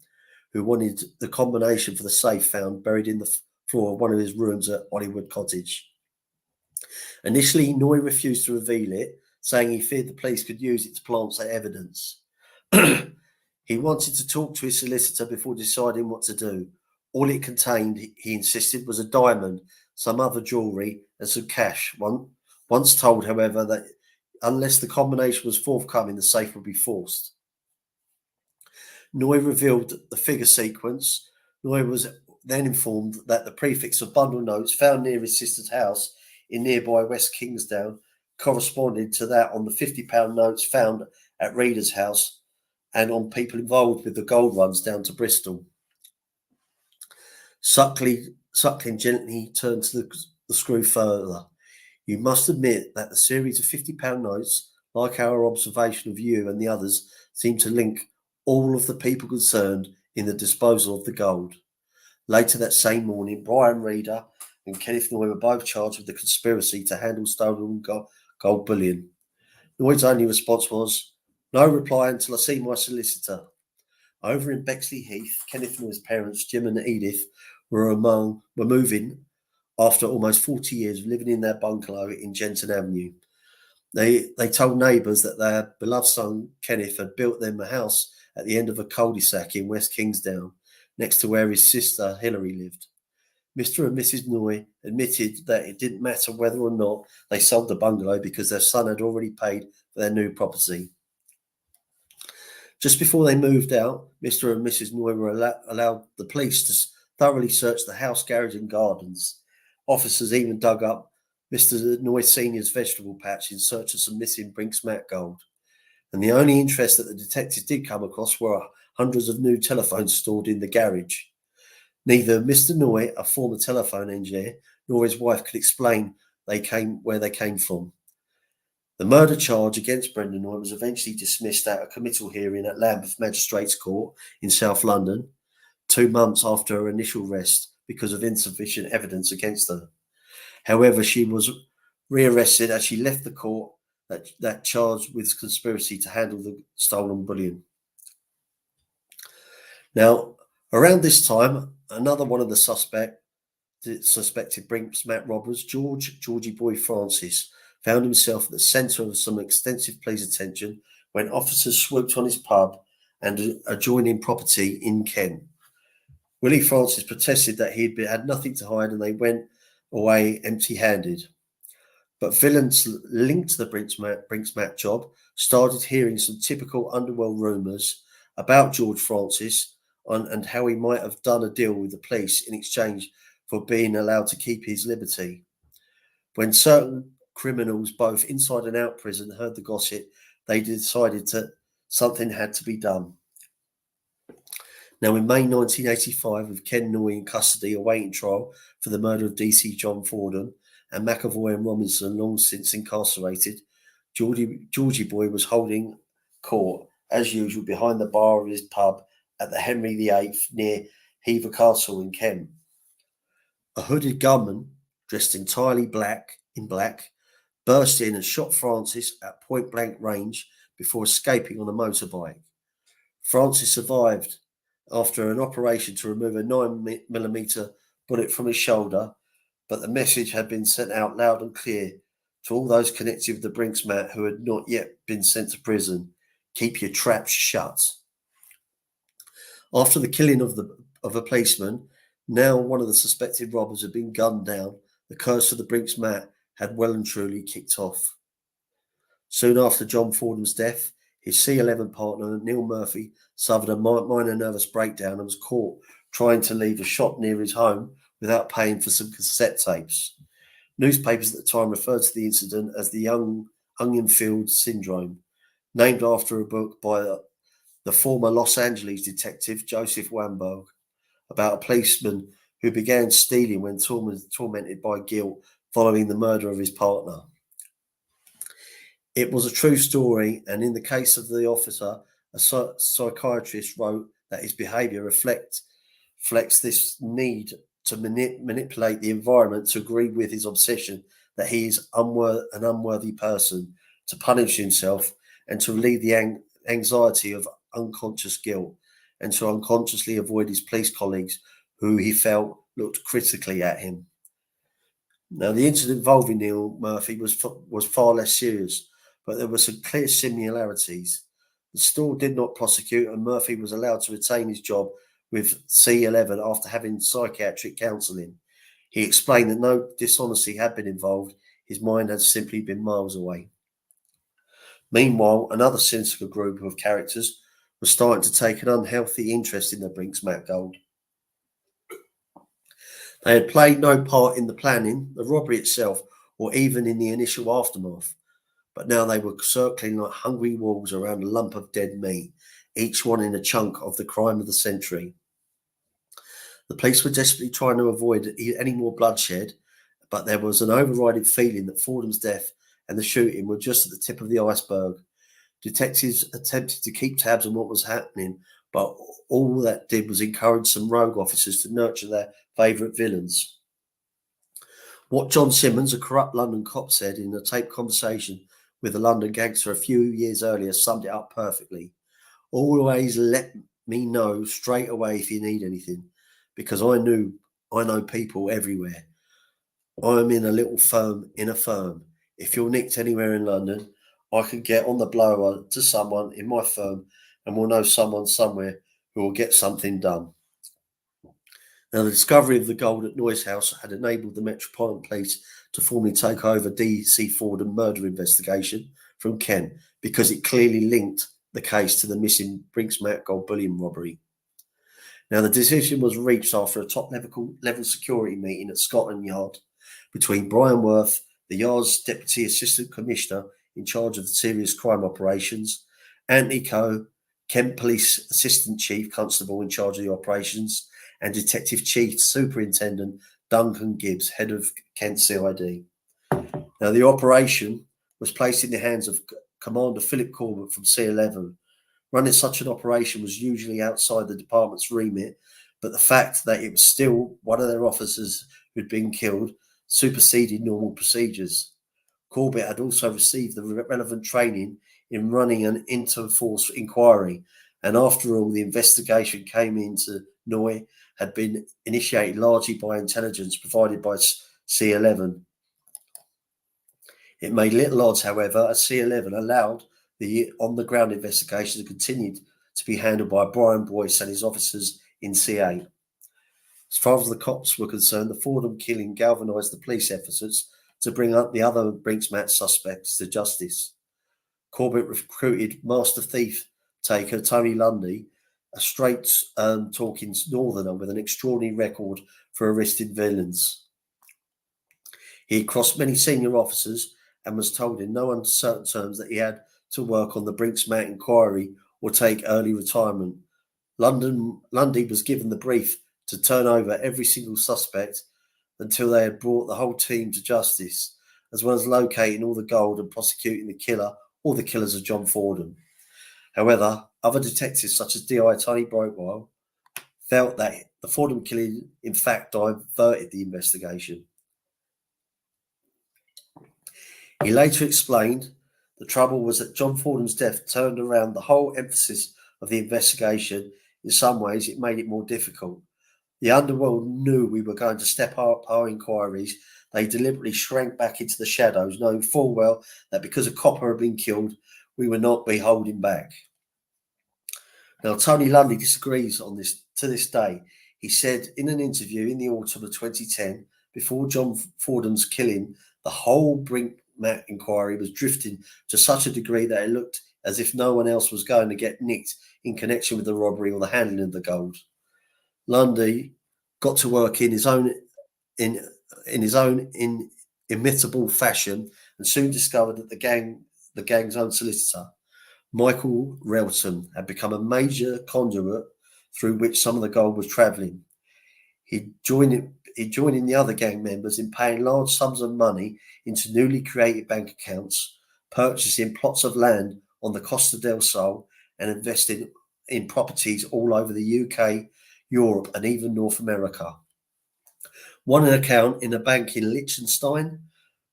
who wanted the combination for the safe found buried in the floor of one of his rooms at Hollywood Cottage. Initially, Noy refused to reveal it, saying he feared the police could use it to plant evidence. He wanted to talk to his solicitor before deciding what to do. All it contained, he insisted, was a diamond, some other jewellery, and some cash. Once told, however, that unless the combination was forthcoming, the safe would be forced. Noy revealed the figure sequence. Noy was then informed that the prefix of bundle notes found near his sister's house in nearby West Kingsdown corresponded to that on the £50 notes found at Reader's house and on people involved with the gold runs down to Bristol. Suckling gently turned to the screw further. You must admit that the series of £50 notes, like our observation of you and the others, seemed to link all of the people concerned in the disposal of the gold. Later that same morning, Brian Reader and Kenneth Noy were both charged with the conspiracy to handle stolen gold bullion. Noy's only response was, "No reply until I see my solicitor." Over in Bexley Heath, Kenneth Noy's parents, Jim and Edith, were moving after almost 40 years of living in their bungalow in Jenton Avenue. They told neighbours that their beloved son, Kenneth, had built them a house at the end of a cul-de-sac in West Kingsdown, next to where his sister, Hilary, lived. Mr. and Mrs. Noy admitted that it didn't matter whether or not they sold the bungalow because their son had already paid for their new property. Just before they moved out, Mr. and Mrs. Noy were allowed the police to thoroughly search the house, garage and gardens. Officers even dug up Mr. Noy Sr.'s vegetable patch in search of some missing Brinks-Mat gold. And the only interest that the detectives did come across were hundreds of new telephones stored in the garage. Neither Mr. Noy, a former telephone engineer, nor his wife could explain where they came from. The murder charge against Brendan Noy was eventually dismissed at a committal hearing at Lambeth Magistrates Court in South London, 2 months after her initial arrest because of insufficient evidence against her. However, she was rearrested as she left the court that charged with conspiracy to handle the stolen bullion. Now, around this time, another one of the suspected Brinks-Mat robbers, Georgie Boy Francis, found himself at the centre of some extensive police attention when officers swooped on his pub and adjoining property in Kent. Willie Francis protested that he had nothing to hide and they went away empty-handed. But villains linked to the Brinks-Mat job started hearing some typical underworld rumours about George Francis and how he might have done a deal with the police in exchange for being allowed to keep his liberty. When certain criminals, both inside and out prison, heard the gossip, they decided that something had to be done. Now, in May 1985, with Ken Noy in custody awaiting trial for the murder of DC John Fordham and McAvoy and Robinson long since incarcerated, Georgie Boy was holding court, as usual, behind the bar of his pub at the Henry VIII near Heathrow Castle in Kent. A hooded gunman, dressed entirely in black, burst in and shot Francis at point-blank range before escaping on a motorbike. Francis survived after an operation to remove a 9mm bullet from his shoulder, but the message had been sent out loud and clear to all those connected with the Brinks-Mat who had not yet been sent to prison: keep your traps shut. After the killing of a policeman, now one of the suspected robbers had been gunned down, the curse of the Brinks-Mat had well and truly kicked off. Soon after John Fordham's death, his C11 partner, Neil Murphy, suffered a minor nervous breakdown and was caught trying to leave a shop near his home without paying for some cassette tapes. Newspapers at the time referred to the incident as the Onion Fields Syndrome, named after a book by the former Los Angeles detective Joseph Wamberg about a policeman who began stealing when tormented by guilt following the murder of his partner. It was a true story, and in the case of the officer, a psychiatrist wrote that his behaviour reflects this need to manipulate the environment to agree with his obsession that he is an unworthy person, to punish himself and to relieve the anxiety of unconscious guilt, and to unconsciously avoid his police colleagues who he felt looked critically at him. Now, the incident involving Neil Murphy was far less serious, but there were some clear similarities. The store did not prosecute, and Murphy was allowed to retain his job with C11 after having psychiatric counselling. He explained that no dishonesty had been involved, his mind had simply been miles away. Meanwhile, another sinister group of characters was starting to take an unhealthy interest in the Brinks-Mat gold. They had played no part in the planning, the robbery itself, or even in the initial aftermath, but now they were circling like hungry wolves around a lump of dead meat, each wanting a chunk of the crime of the century. The police were desperately trying to avoid any more bloodshed, but there was an overriding feeling that Fordham's death and the shooting were just at the tip of the iceberg. Detectives attempted to keep tabs on what was happening, but all that did was encourage some rogue officers to nurture their favourite villains. What John Simmons, a corrupt London cop, said in a taped conversation with a London gangster a few years earlier summed it up perfectly. Always let me know straight away if you need anything, because I know people everywhere. I'm in a little firm in a firm. If you're nicked anywhere in London, I can get on the blower to someone in my firm and we'll know someone somewhere who will get something done. Now, the discovery of the gold at Noyes House had enabled the Metropolitan Police to formally take over D.C. Fordham murder investigation from Kent, because it clearly linked the case to the missing Brinks-Mat gold bullion robbery. Now, the decision was reached after a top-level security meeting at Scotland Yard between Brian Worth, the Yard's Deputy Assistant Commissioner in charge of the serious crime operations, Anthony Coe, Kent Police Assistant Chief Constable in charge of the operations, and Detective Chief Superintendent Duncan Gibbs, head of Kent CID. Now, the operation was placed in the hands of Commander Philip Corbett from C11. Running such an operation was usually outside the department's remit, but the fact that it was still one of their officers who'd been killed superseded normal procedures. Corbett had also received the relevant training in running an inter-force inquiry, and after all, the investigation came into Noy had been initiated largely by intelligence provided by C11. It made little odds, however, as C11 allowed the on-the-ground investigation to continue to be handled by Brian Boyce and his officers in C8. As far as the cops were concerned, the Fordham killing galvanised the police efforts to bring up the other Brinks-Mat suspects to justice. Corbett recruited master thief taker Tony Lundy, a straight-talking northerner with an extraordinary record for arresting villains. He had crossed many senior officers and was told in no uncertain terms that he had to work on the Brinks-Mat inquiry or take early retirement. Lundy was given the brief to turn over every single suspect until they had brought the whole team to justice, as well as locating all the gold and prosecuting the killer or the killers of John Fordham. However, other detectives such as DI Tony Brightwell felt that the Fordham killing in fact diverted the investigation. He later explained the trouble was that John Fordham's death turned around the whole emphasis of the investigation. In some ways, it made it more difficult. The underworld knew we were going to step up our inquiries. They deliberately shrank back into the shadows, knowing full well that because a copper had been killed, we would not be holding back. Now, Tony Lundy disagrees on this to this day. He said in an interview in the autumn of 2010, before John Fordham's killing, the whole Brinks-Mat inquiry was drifting to such a degree that it looked as if no one else was going to get nicked in connection with the robbery or the handling of the gold. Lundy got to work in his own inimitable fashion and soon discovered that the gang's own solicitor, Michael Relton, had become a major conduit through which some of the gold was travelling. He joined in the other gang members in paying large sums of money into newly created bank accounts, purchasing plots of land on the Costa del Sol, and investing in properties all over the UK, Europe, and even North America. One account in a bank in Liechtenstein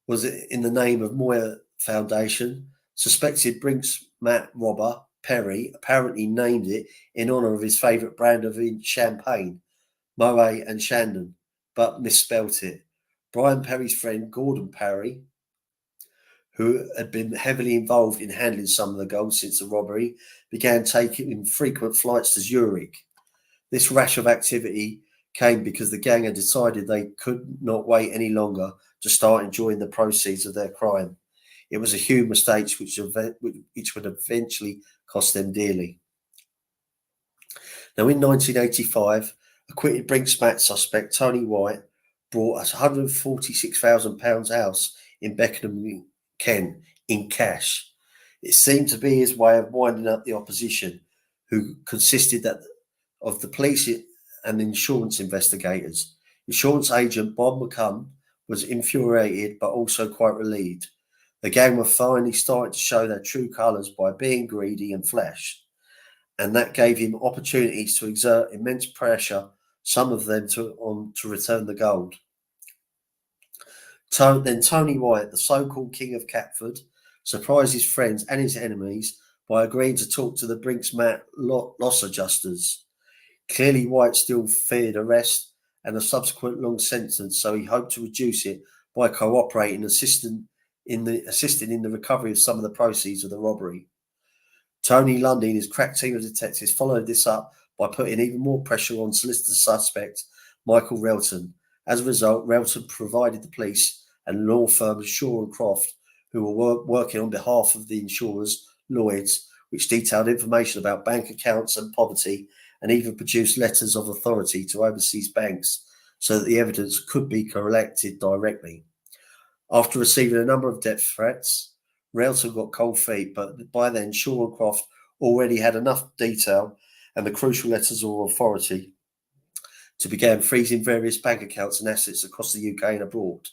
was in the name of Moyer Foundation. Suspected Brinks-Mat robber Perry apparently named it in honour of his favourite brand of champagne, Moet and Chandon, but misspelt it. Brian Perry's friend Gordon Perry, who had been heavily involved in handling some of the gold since the robbery, began taking frequent flights to Zurich. This rash of activity came because the gang had decided they could not wait any longer to start enjoying the proceeds of their crime. It was a huge mistake which would eventually cost them dearly. Now, in 1985, acquitted Brinks-Mat suspect Tony White bought a £146,000 house in Beckenham, Kent, in cash. It seemed to be his way of winding up the opposition, who consisted of the police and insurance investigators. Insurance agent Bob McCumb was infuriated but also quite relieved. The gang were finally starting to show their true colours by being greedy and flash, and that gave him opportunities to exert immense pressure, some of them to return the gold. Then Tony White, the so-called King of Catford, surprised his friends and his enemies by agreeing to talk to the Brinks-Mat loss adjusters. Clearly, White still feared arrest and a subsequent long sentence, so he hoped to reduce it by cooperating, assisting in the recovery of some of the proceeds of the robbery. Tony Lundy and his crack team of detectives followed this up by putting even more pressure on solicitor suspect Michael Relton. As a result, Relton provided the police and law firm Shaw and Croft, who were working on behalf of the insurers, Lloyds, which detailed information about bank accounts and poverty, and even produced letters of authority to overseas banks so that the evidence could be collected directly. After receiving a number of death threats, Relton got cold feet, but by then Shaw and Croft already had enough detail and the crucial letters of authority to begin freezing various bank accounts and assets across the UK and abroad.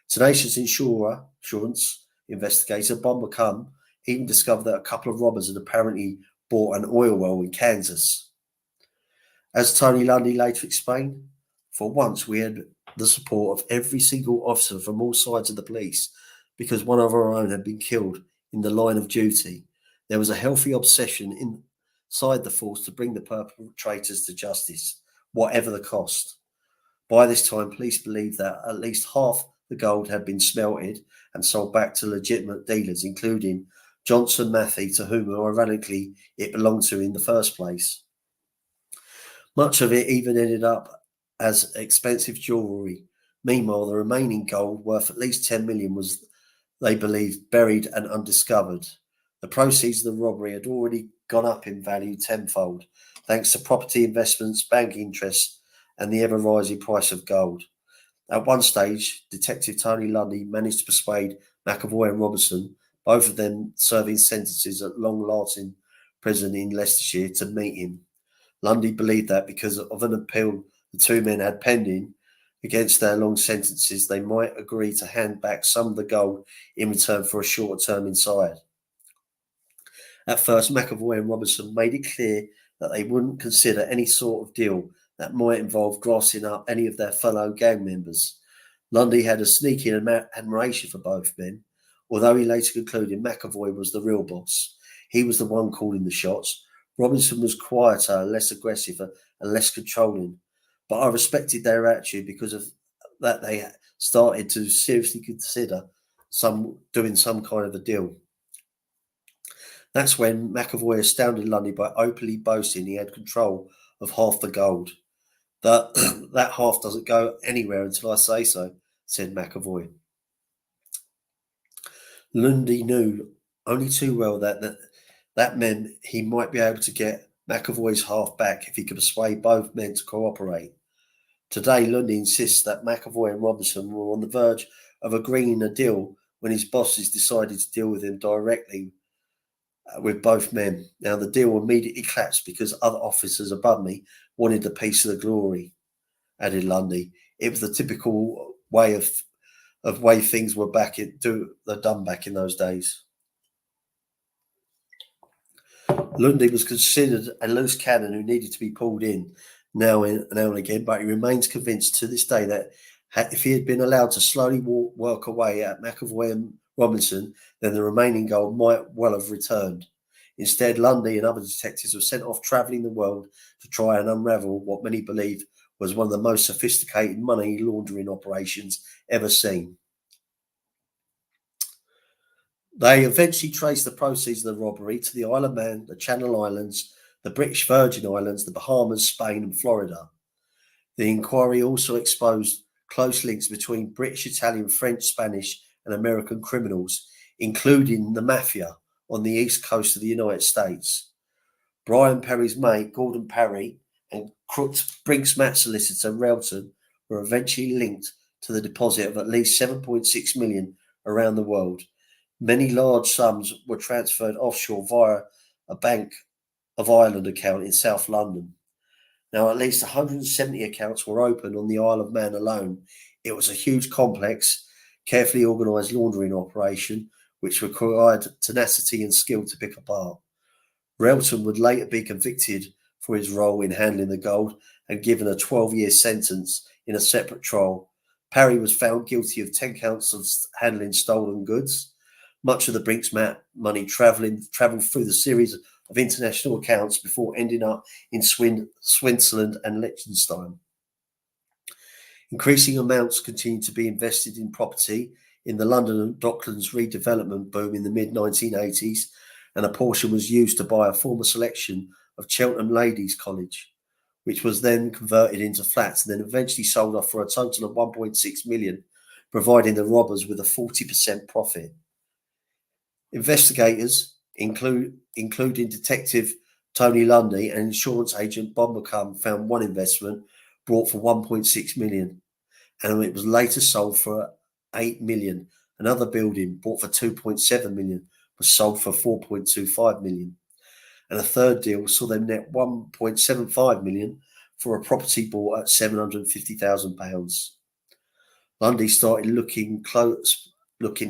Tenacious insurance investigator Bob McCumb even discovered that a couple of robbers had apparently bought an oil well in Kansas. As Tony Lundy later explained, for once we had the support of every single officer from all sides of the police because one of our own had been killed in the line of duty. There was a healthy obsession inside the force to bring the perpetrators to justice, whatever the cost. By this time, police believed that at least half the gold had been smelted and sold back to legitimate dealers, including Johnson Matthey, to whom, ironically, it belonged to in the first place. Much of it even ended up as expensive jewellery. Meanwhile, the remaining gold, worth at least 10 million, was, they believed, buried and undiscovered. The proceeds of the robbery had already gone up in value tenfold, thanks to property investments, bank interest, and the ever-rising price of gold. At one stage, Detective Tony Lundy managed to persuade McAvoy and Robertson, both of them serving sentences at Long Lartin prison in Leicestershire, to meet him. Lundy believed that because of an appeal the two men had pending against their long sentences, they might agree to hand back some of the gold in return for a shorter term inside. At first, McAvoy and Robinson made it clear that they wouldn't consider any sort of deal that might involve grassing up any of their fellow gang members. Lundy had a sneaky admiration for both men, although he later concluded McAvoy was the real boss. He was the one calling the shots. Robinson was quieter, less aggressive, and less controlling. But I respected their attitude because of that they started to seriously consider doing some kind of a deal. That's when McAvoy astounded Lundy by openly boasting he had control of half the gold. That half doesn't go anywhere until I say so, said McAvoy. Lundy knew only too well that meant he might be able to get McAvoy's half back if he could persuade both men to cooperate. Today, Lundy insists that McAvoy and Robinson were on the verge of agreeing a deal when his bosses decided to deal with him directly with both men. Now, the deal immediately collapsed because other officers above me wanted a piece of the glory, added Lundy. It was the typical way of way things were done back in those days. Lundy was considered a loose cannon who needed to be pulled in now and again, but he remains convinced to this day that if he had been allowed to slowly work away at McAvoy and Robinson, then the remaining gold might well have returned. Instead, Lundy and other detectives were sent off travelling the world to try and unravel what many believe was one of the most sophisticated money laundering operations ever seen. They eventually traced the proceeds of the robbery to the Isle of Man, the Channel Islands, the British Virgin Islands, the Bahamas, Spain, and Florida. The inquiry also exposed close links between British, Italian, French, Spanish, and American criminals, including the mafia on the east coast of the United States. Brian Perry's mate, Gordon Parry, and crooked Brinks-Mat solicitor Relton were eventually linked to the deposit of at least 7.6 million around the world. Many large sums were transferred offshore via a Bank of Ireland account in South London. Now, at least 170 accounts were opened on the Isle of Man alone. It was a huge, complex, carefully organised laundering operation which required tenacity and skill to pick apart. Relton would later be convicted for his role in handling the gold and given a 12-year sentence in a separate trial. Parry was found guilty of 10 counts of handling stolen goods. Much of the Brinks-Mat money travelled through the series of international accounts before ending up in Switzerland and Liechtenstein. Increasing amounts continued to be invested in property in the London Docklands redevelopment boom in the mid-1980s, and a portion was used to buy a former selection of Cheltenham Ladies College, which was then converted into flats and then eventually sold off for a total of 1.6 million, providing the robbers with a 40% profit. Investigators, including Detective Tony Lundy and insurance agent Bob McCum, found one investment bought for 1.6 million, and it was later sold for 8 million. Another building bought for 2.7 million was sold for 4.25 million. And a third deal saw them net 1.75 million for a property bought at £750,000. Lundy started looking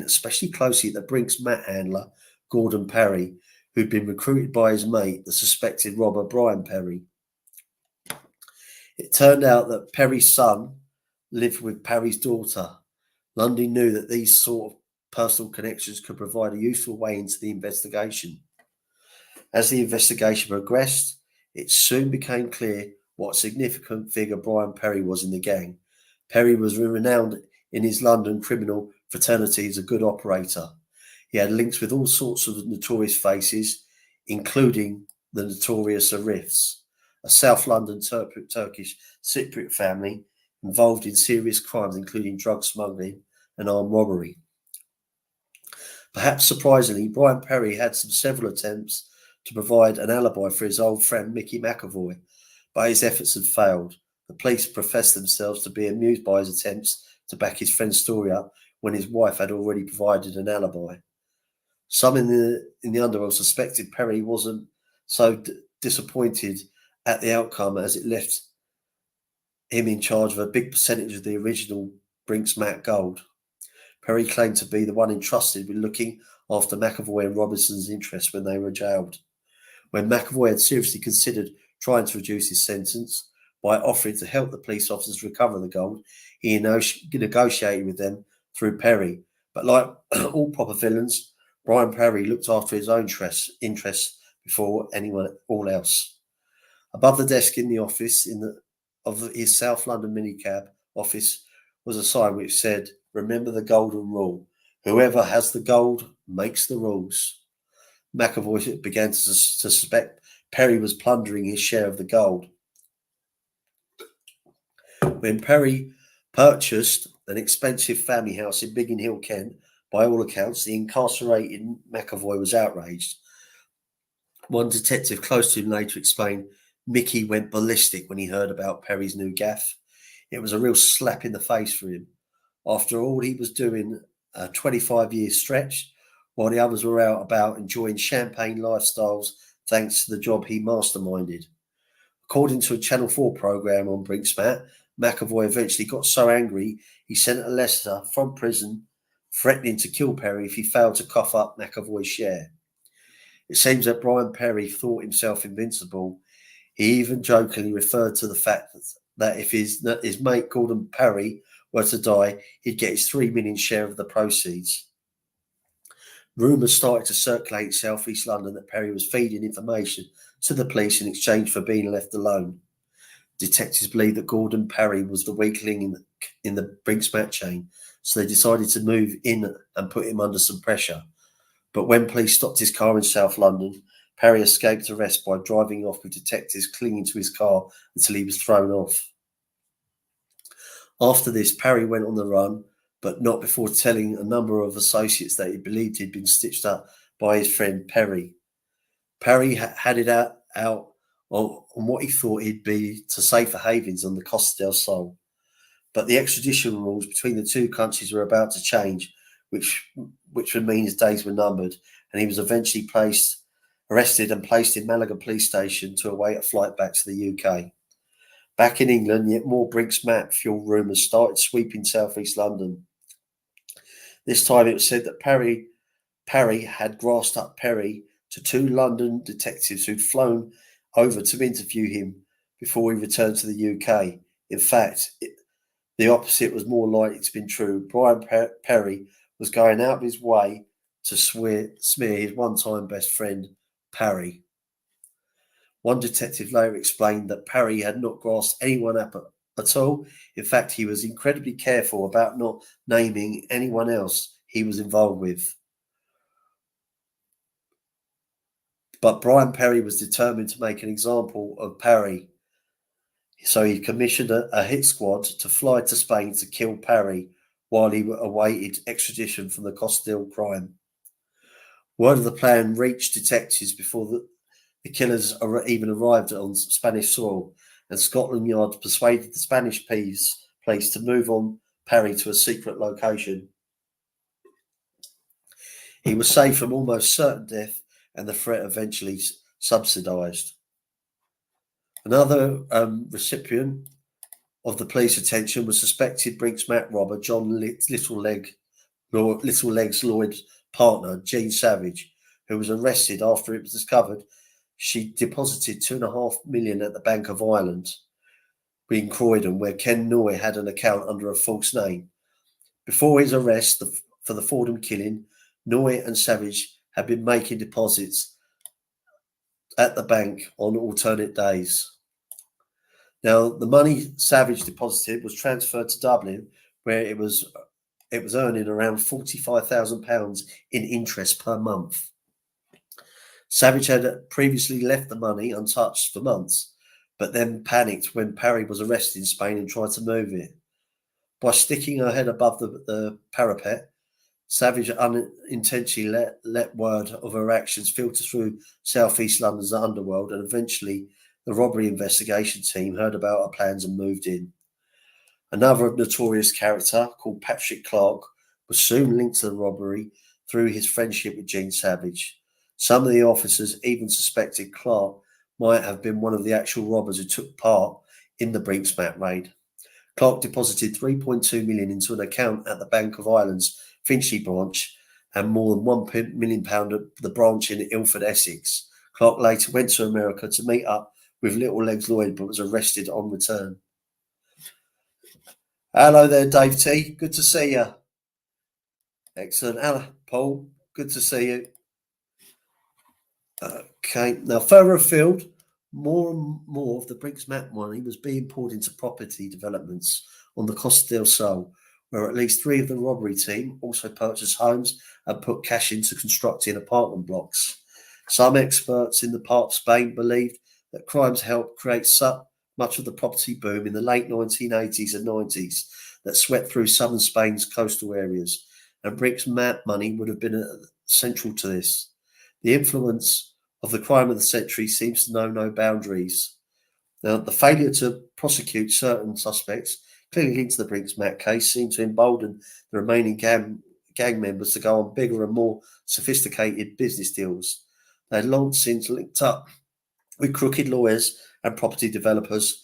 especially closely at the Brinks-Mat handler, Gordon Parry, who'd been recruited by his mate, the suspected robber Brian Parry. It turned out that Parry's son lived with Parry's daughter. Lundy knew that these sort of personal connections could provide a useful way into the investigation. As the investigation progressed, it soon became clear what a significant figure Brian Parry was in the gang. Parry was renowned in his London criminal fraternity as a good operator. He had links with all sorts of notorious faces, including the notorious Arifs, a South London Turkish Cypriot family involved in serious crimes including drug smuggling and armed robbery. Perhaps surprisingly, Brian Parry had several attempts to provide an alibi for his old friend Mickey McAvoy, but his efforts had failed. The police professed themselves to be amused by his attempts to back his friend's story up when his wife had already provided an alibi. Some in the underworld suspected Parry wasn't so disappointed at the outcome, as it left him in charge of a big percentage of the original Brinks-Mat gold. Perry claimed to be the one entrusted with looking after McAvoy and Robinson's interests when they were jailed. When McAvoy had seriously considered trying to reduce his sentence by offering to help the police officers recover the gold, he negotiated with them through Perry. But like all proper villains, Brian Perry looked after his own interests before anyone else. Above the desk in the office of his South London minicab office was a sign which said, "Remember the golden rule. Whoever has the gold makes the rules." McAvoy began to suspect Perry was plundering his share of the gold. When Perry purchased an expensive family house in Biggin Hill, Kent, by all accounts, the incarcerated McAvoy was outraged. One detective close to him later explained, "Mickey went ballistic when he heard about Perry's new gaff. It was a real slap in the face for him. After all, he was doing a 25-year stretch, while the others were out about enjoying champagne lifestyles thanks to the job he masterminded." According to a Channel 4 programme on Brinks-Mat, McAvoy eventually got so angry he sent a letter from prison threatening to kill Perry if he failed to cough up McAvoy's share. It seems that Brian Perry thought himself invincible. He even jokingly referred to the fact that if his mate Gordon Perry were to die, he'd get his 3 million share of the proceeds. Rumours started to circulate in South East London that Perry was feeding information to the police in exchange for being left alone. Detectives believed that Gordon Perry was the weak link in the Brinks-Mat chain, so they decided to move in and put him under some pressure. But when police stopped his car in South London, Perry escaped arrest by driving off with detectives clinging to his car until he was thrown off. After this, Perry went on the run, but not before telling a number of associates that he believed he'd been stitched up by his friend Perry. Perry had it out on what he thought he'd be to safer havens on the Costa del Sol. But the extradition rules between the two countries were about to change, which would mean his days were numbered, and he was eventually arrested and placed in Malaga police station to await a flight back to the UK. Back in England, yet more Brinks-Mat fueled rumours started sweeping South East London. This time it was said that Perry had grassed up Perry to 2 London detectives who'd flown over to interview him before he returned to the UK. In fact, the opposite was more likely to be true. Brian Perry was going out of his way to smear his one-time best friend, Parry. One detective later explained that Parry had not grasped anyone up at all. In fact, he was incredibly careful about not naming anyone else he was involved with. But Brian Perry was determined to make an example of Parry. So he commissioned a hit squad to fly to Spain to kill Parry while he awaited extradition from the Costa crime. Word of the plan reached detectives before the killers even arrived on Spanish soil, and Scotland Yard persuaded the Spanish police to move on Parry to a secret location. He was saved from almost certain death, and the threat eventually subsidised. Another recipient of the police attention was suspected Brinks-Mat robber John Littlelegs Lloyd's partner, Jean Savage, who was arrested after it was discovered she deposited $2.5 million at the Bank of Ireland in Croydon, where Ken Noy had an account under a false name. Before his arrest for the Fordham killing, Noy and Savage had been making deposits at the bank on alternate days. Now, the money Savage deposited was transferred to Dublin, where it was earning around £45,000 in interest per month. Savage had previously left the money untouched for months, but then panicked when Parry was arrested in Spain and tried to move it. By sticking her head above the parapet, Savage unintentionally let word of her actions filter through South East London's underworld, and eventually the robbery investigation team heard about her plans and moved in. Another notorious character called Patrick Clark was soon linked to the robbery through his friendship with Jean Savage. Some of the officers even suspected Clark might have been one of the actual robbers who took part in the Brinks-Mat raid. Clark deposited 3.2 million into an account at the Bank of Ireland's Finchley branch and more than £1 million at the branch in Ilford, Essex. Clark later went to America to meet up with Little Legs Lloyd, but was arrested on return. Hello there, Dave T. Good to see you. Excellent. Hello, Paul. Good to see you. Okay. Now, further afield, more and more of the Brinks-Mat money was being poured into property developments on the Costa del Sol, where at least 3 of the robbery team also purchased homes and put cash into constructing apartment blocks. Some experts in the part of Spain believed that crimes helped create so much of the property boom in the late 1980s and 90s that swept through southern Spain's coastal areas, and Brinks-Mat money would have been central to this. The influence of the crime of the century seems to know no boundaries. Now, the failure to prosecute certain suspects, clearly linked to the Brinks-Mat case, seemed to embolden the remaining gang members to go on bigger and more sophisticated business deals. They had long since linked up with crooked lawyers and property developers,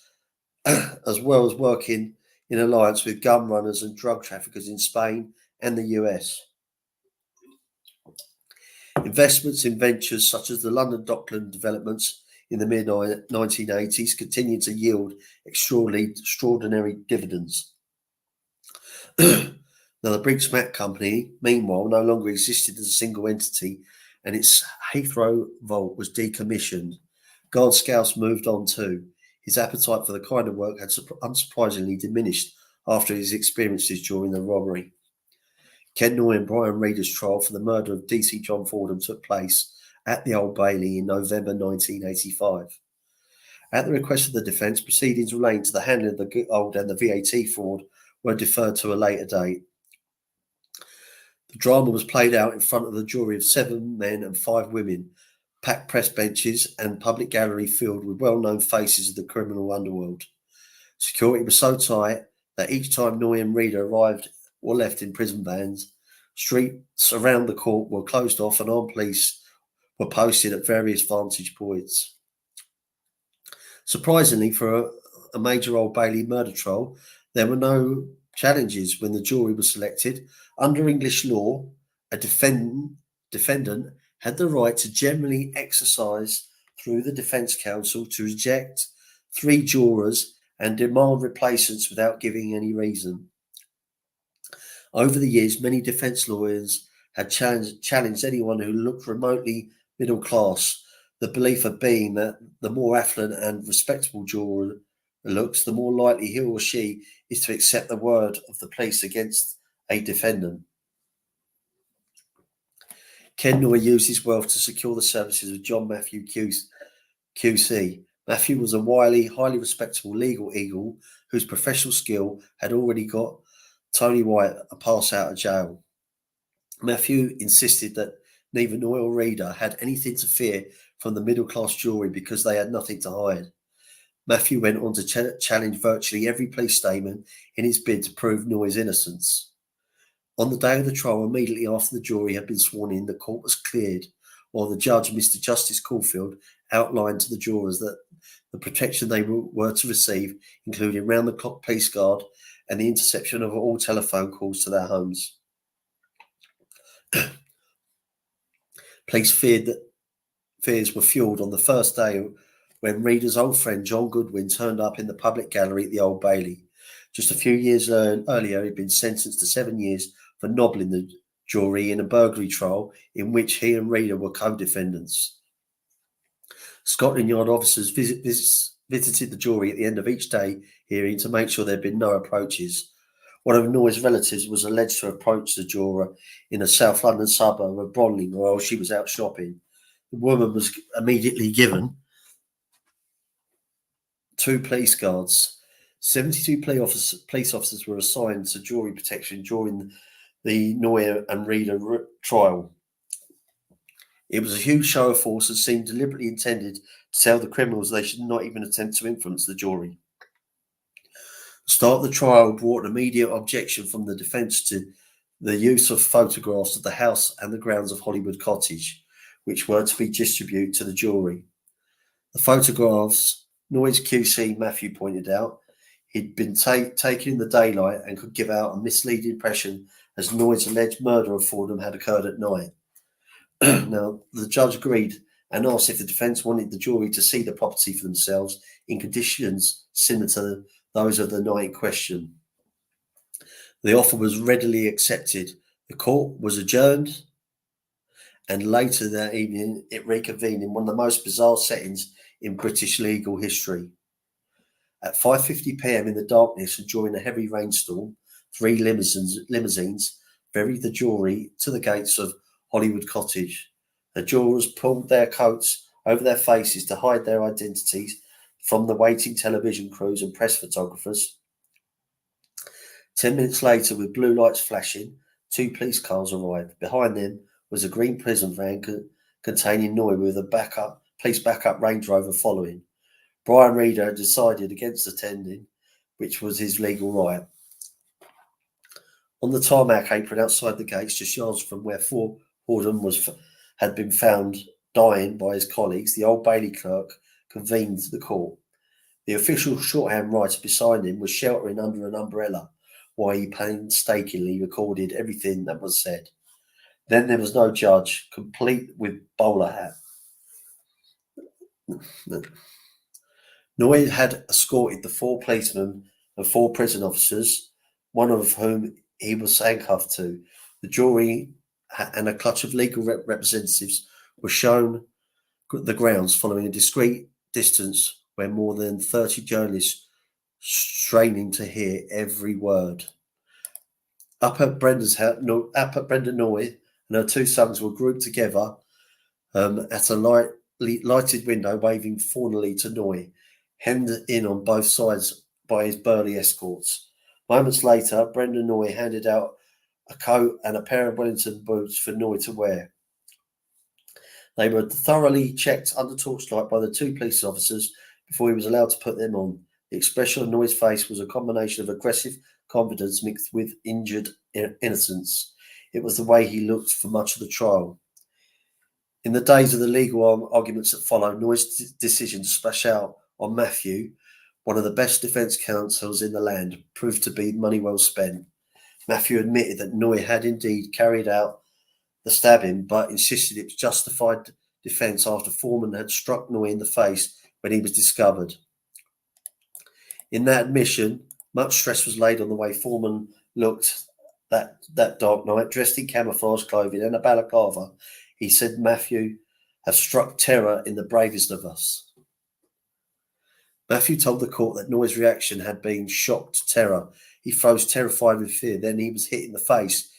as well as working in alliance with gun runners and drug traffickers in Spain and the US. Investments in ventures such as the London Dockland developments in the mid-1980s continued to yield extraordinary dividends. Now, the Brinks-Mat Company, meanwhile, no longer existed as a single entity, and its Heathrow vault was decommissioned. Guard Scouse moved on too. His appetite for the kind of work had unsurprisingly diminished after his experiences during the robbery. Ken Noy and Brian Reeder's trial for the murder of DC John Fordham took place at the Old Bailey in November 1985. At the request of the defence, proceedings relating to the handling of the gold and the VAT fraud were deferred to a later date. The drama was played out in front of the jury of 7 men and 5 women, packed press benches and public gallery filled with well-known faces of the criminal underworld. Security was so tight that each time Noy and Reeder arrived or left in prison vans, streets around the court were closed off and armed police were posted at various vantage points. Surprisingly, for a major Old Bailey murder trial, there were no challenges when the jury was selected. Under English law, a defendant had the right to generally exercise through the defence counsel to reject 3 jurors and demand replacements without giving any reason. Over the years, many defence lawyers had challenged anyone who looked remotely middle class, the belief of being that the more affluent and respectable juror looks, the more likely he or she is to accept the word of the police against a defendant. Ken Noy used his wealth to secure the services of John Matthey QC. Matthew was a wily, highly respectable legal eagle whose professional skill had already got Tony White a pass out of jail. Matthew insisted that neither Noy or Reeder had anything to fear from the middle-class jury because they had nothing to hide. Matthew went on to challenge virtually every police statement in his bid to prove Noy's innocence. On the day of the trial, immediately after the jury had been sworn in, the court was cleared, while the judge, Mr. Justice Caulfield, outlined to the jurors that the protection they were to receive, including round-the-clock police guard and the interception of all telephone calls to their homes. Police fears were fueled on the first day when Reeder's old friend John Goodwin turned up in the public gallery at the Old Bailey. Just a few years earlier, he'd been sentenced to 7 years for nobbling the jury in a burglary trial in which he and Reeder were co-defendants. Scotland Yard officers visited the jury at the end of each day hearing to make sure there had been no approaches. One of Noy's relatives was alleged to have approached the juror in a South London suburb of Bronling while she was out shopping. The woman was immediately given 2 police guards. 72 police officers were assigned to jury protection during the Noy and Reeder trial. It was a huge show of force and seemed deliberately intended to tell the criminals they should not even attempt to influence the jury. The start of the trial brought an immediate objection from the defence to the use of photographs of the house and the grounds of Hollywood Cottage, which were to be distributed to the jury. The photographs, Noy's QC Matthew pointed out, He'd been taken in the daylight and could give out a misleading impression as Noy's alleged murder of Fordham had occurred at night. Now, the judge agreed and asked if the defence wanted the jury to see the property for themselves in conditions similar to those of the night in question. The offer was readily accepted. The court was adjourned, and later that evening it reconvened in one of the most bizarre settings in British legal history. At 5:50 p.m. in the darkness and during a heavy rainstorm, 3 limousines ferried the jury to the gates of Hollywood Cottage. The jurors pulled their coats over their faces to hide their identities from the waiting television crews and press photographers. 10 minutes later, with blue lights flashing, 2 police cars arrived. Behind them was a green prison van containing Noy with a police backup Range Rover following. Brian Reader had decided against attending, which was his legal right. On the tarmac apron outside the gates, just yards from where Fordham had been found dying by his colleagues, the Old Bailey clerk convened the court. The official shorthand writer beside him was sheltering under an umbrella while he painstakingly recorded everything that was said. Then there was no judge, complete with bowler hat. Noy had escorted the 4 policemen and 4 prison officers, one of whom he was handcuffed to. The jury and a clutch of legal representatives were shown the grounds following a discreet distance where more than 30 journalists straining to hear every word. Up at Brenda Noy and her 2 sons were grouped together at a lighted window, waving fawnily to Noy, hemmed in on both sides by his burly escorts. Moments later, Brenda Noy handed out a coat and a pair of Wellington boots for Noy to wear. They were thoroughly checked under torchlight by the 2 police officers before he was allowed to put them on. The expression on Noy's face was a combination of aggressive confidence mixed with injured innocence. It was the way he looked for much of the trial. In the days of the legal arguments that followed, Noy's decision to splash out on Matthew, one of the best defence counsels in the land, proved to be money well spent. Matthew admitted that Noy had indeed carried out the stabbing, but insisted it was justified defence after Foreman had struck Noy in the face when he was discovered. In that admission, much stress was laid on the way Foreman looked that dark night, dressed in camouflage clothing and a balaclava. He said, "Matthew has struck terror in the bravest of us." Matthew told the court that Noy's reaction had been shocked terror. He froze terrified with fear. Then he was hit in the face,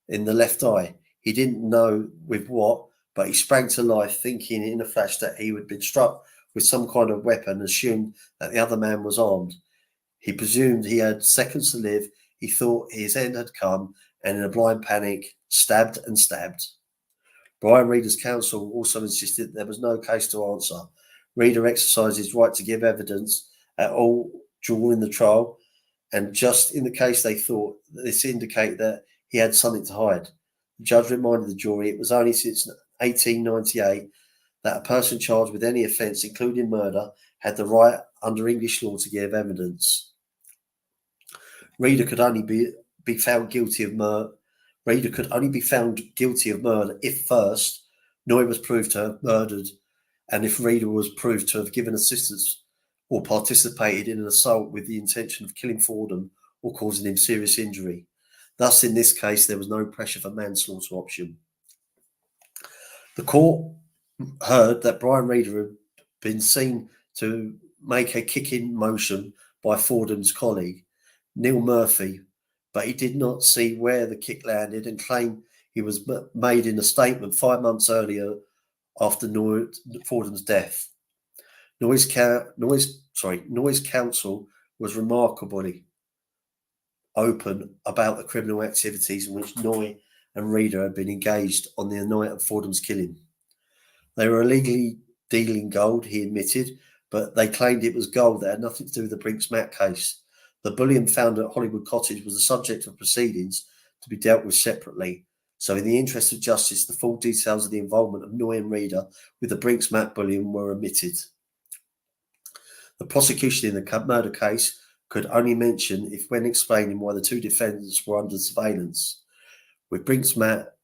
in the left eye. He didn't know with what, but he sprang to life, thinking in a flash that he had been struck with some kind of weapon, and assumed that the other man was armed. He presumed he had seconds to live. He thought his end had come, and in a blind panic, stabbed and stabbed. Brian Reader's counsel also insisted there was no case to answer. Reader exercised his right to give evidence at all during the trial, and just in the case they thought this indicated that he had something to hide. The judge reminded the jury it was only since 1898 that a person charged with any offence, including murder, had the right under English law to give evidence. Reader could only be found guilty of murder. Reader could only be found guilty of murder if first Noy was proved to have murdered, and if Reader was proved to have given assistance or participated in an assault with the intention of killing Fordham or causing him serious injury. Thus, in this case, there was no pressure for manslaughter option. The court heard that Brian Reader had been seen to make a kicking motion by Fordham's colleague, Neil Murphy, but he did not see where the kick landed and claimed he was made in a statement 5 months earlier after Fordham's death. Noy's counsel was remarkably open about the criminal activities in which Noy and Reader had been engaged on the night of Fordham's killing. They were illegally dealing gold, he admitted, but they claimed it was gold that had nothing to do with the Brinks-Mat case. The bullion found at Hollywood Cottage was the subject of proceedings to be dealt with separately. So in the interest of justice, the full details of the involvement of Noy and Reader with the Brinks-Mat bullion were omitted. The prosecution in the murder case could only mention if when explaining why the two defendants were under surveillance. With Brinks-Mat,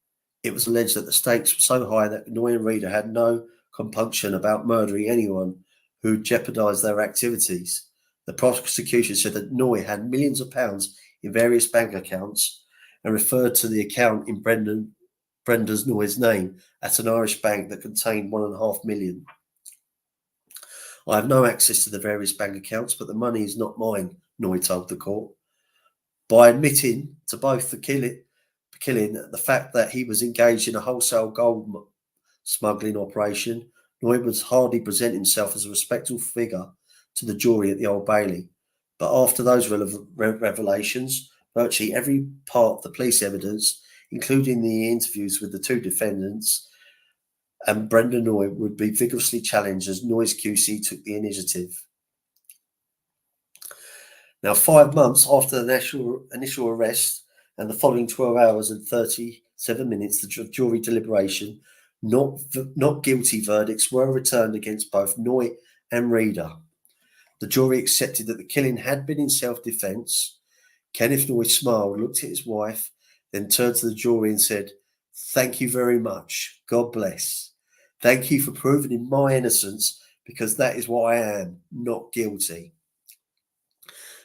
it was alleged that the stakes were so high that Noy and Reader had no compunction about murdering anyone who jeopardised their activities. The prosecution said that Noy had millions of pounds in various bank accounts and referred to the account in Brenda's Noy's name at an Irish bank that contained $1.5 million. I have no access to the various bank accounts, but the money is not mine, Noy told the court. By admitting to both the killing, the fact that he was engaged in a wholesale gold smuggling operation, Noy would hardly present himself as a respectable figure to the jury at the Old Bailey. But after those revelations, virtually every part of the police evidence, including the interviews with the two defendants and Brenda Noy, would be vigorously challenged as Noy's QC took the initiative. Now, 5 months after the initial arrest and the following 12 hours and 37 minutes, the jury deliberation, not guilty verdicts were returned against both Noy and Reader. The jury accepted that the killing had been in self-defence. Kenneth Noy smiled, looked at his wife, then turned to the jury and said, "Thank you very much. God bless. Thank you for proving in my innocence, because that is what I am, not guilty."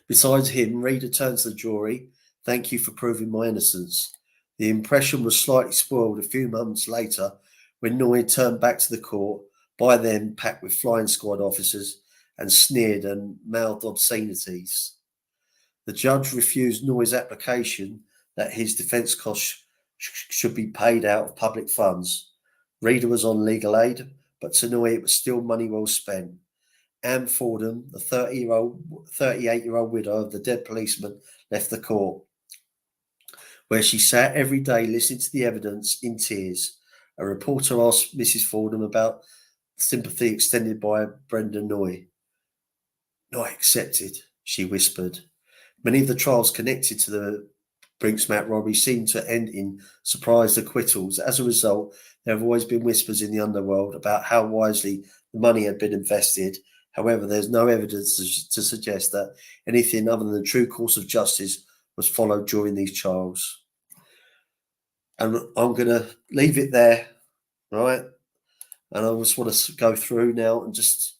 Besides him, Reader turned to the jury, "Thank you for proving my innocence." The impression was slightly spoiled a few months later when Noy turned back to the court, by then packed with flying squad officers, and sneered and mouthed obscenities. The judge refused Noy's application that his defence costs should be paid out of public funds. Reader was on legal aid, but to Noy it was still money well spent. Anne Fordham, the 38-year-old widow of the dead policeman, left the court, where she sat every day listening to the evidence in tears. A reporter asked Mrs. Fordham about sympathy extended by Brenda Noy. "Not accepted," she whispered. Many of the trials connected to the Brinks-Mat robbery seemed to end in surprise acquittals. As a result, there have always been whispers in the underworld about how wisely the money had been invested. However, there's no evidence to suggest that anything other than the true course of justice was followed during these trials. And I'm going to leave it there, right? And I just want to go through now and just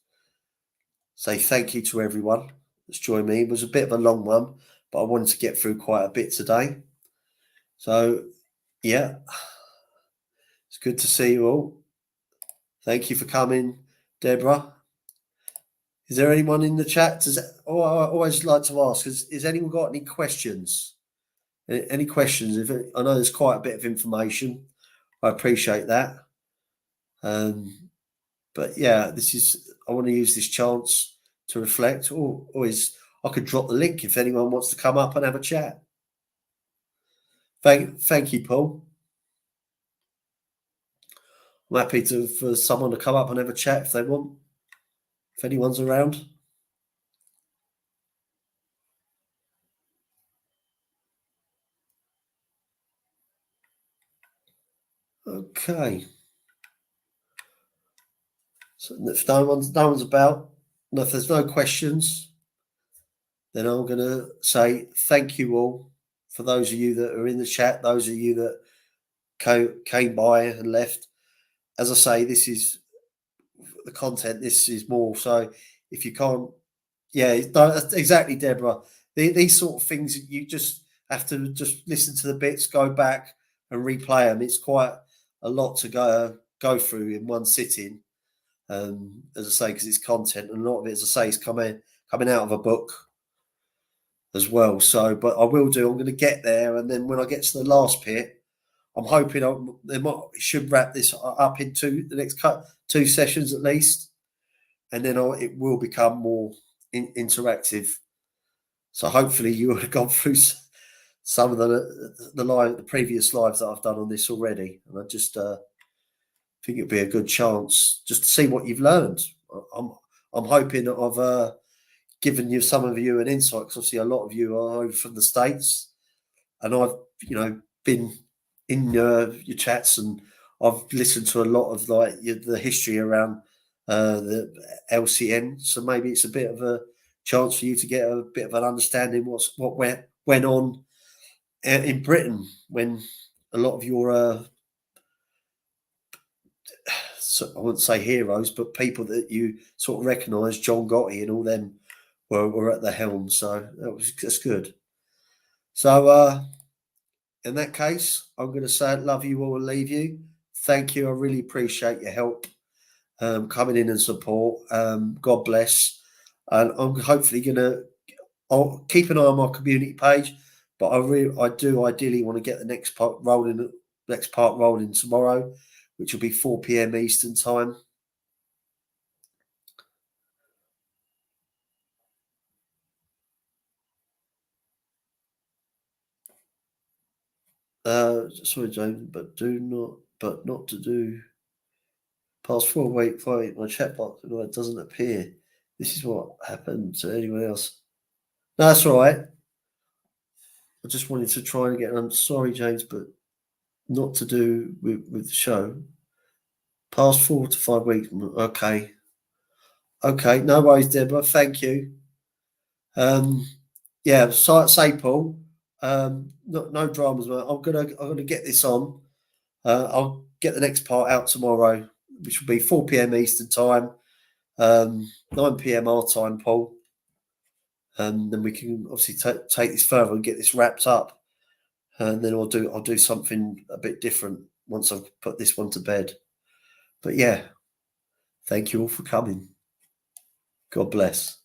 say thank you to everyone that's joined me. It was a bit of a long one, but I wanted to get through quite a bit today. So, yeah, it's good to see you all. Thank you for coming, Deborah. Is there anyone in the chat? I always like to ask, has anyone got any questions? Any questions? I know there's quite a bit of information. I appreciate that. But yeah, I want to use this chance to reflect. I could drop the link if anyone wants to come up and have a chat. Thank you, Paul. I'm happy for someone to come up and have a chat if they want, if anyone's around. Okay. So if no one's about, and if there's no questions, then I'm going to say thank you all for those of you that are in the chat, those of you that came by and left. As I say, this is the content. This is more. So if you can't, yeah, exactly, Deborah. These sort of things, you just have to just listen to the bits, go back and replay them. It's quite a lot to go through in one sitting. As I say, because it's content, and a lot of it, as I say, is coming out of a book as well. So, but I will do. I'm going to get there, and then when I get to the last bit, I'm hoping should wrap this up into the next two sessions at least, and then it will become more interactive. So hopefully you would have gone through some of the previous lives that I've done on this already, and I just think it'd be a good chance just to see what you've learned. I'm hoping that I've given some of you an insight, because obviously a lot of you are over from the States, and I've been in your chats, and I've listened to a lot of the history around the LCN. So maybe it's a bit of a chance for you to get a bit of an understanding what went on in Britain when a lot of your so I wouldn't say heroes, but people that you sort of recognise, John Gotti and all them were at the helm. So that's good. So in that case, I'm going to say love you all and leave you. Thank you. I really appreciate your help coming in and support. God bless. And I'm hopefully I'll keep an eye on my community page, but I do ideally want to get the next part rolling tomorrow, which will be 4 p.m. Eastern time. Sorry, James, but not to do past 4 weeks. My chat box it doesn't appear. This is what happened to anyone else. No, that's all right. I just wanted to try and get. I'm sorry, James, but not to do with the show. Past 4 to 5 weeks. Okay. Okay, no worries, Deborah. Thank you. Yeah, say Paul. No dramas, man. I'm gonna get this on. I'll get the next part out tomorrow, which will be 4 p.m. Eastern time, 9 p.m. our time, Paul. And then we can obviously take this further and get this wrapped up. And then I'll do something a bit different once I've put this one to bed. But yeah, thank you all for coming. God bless.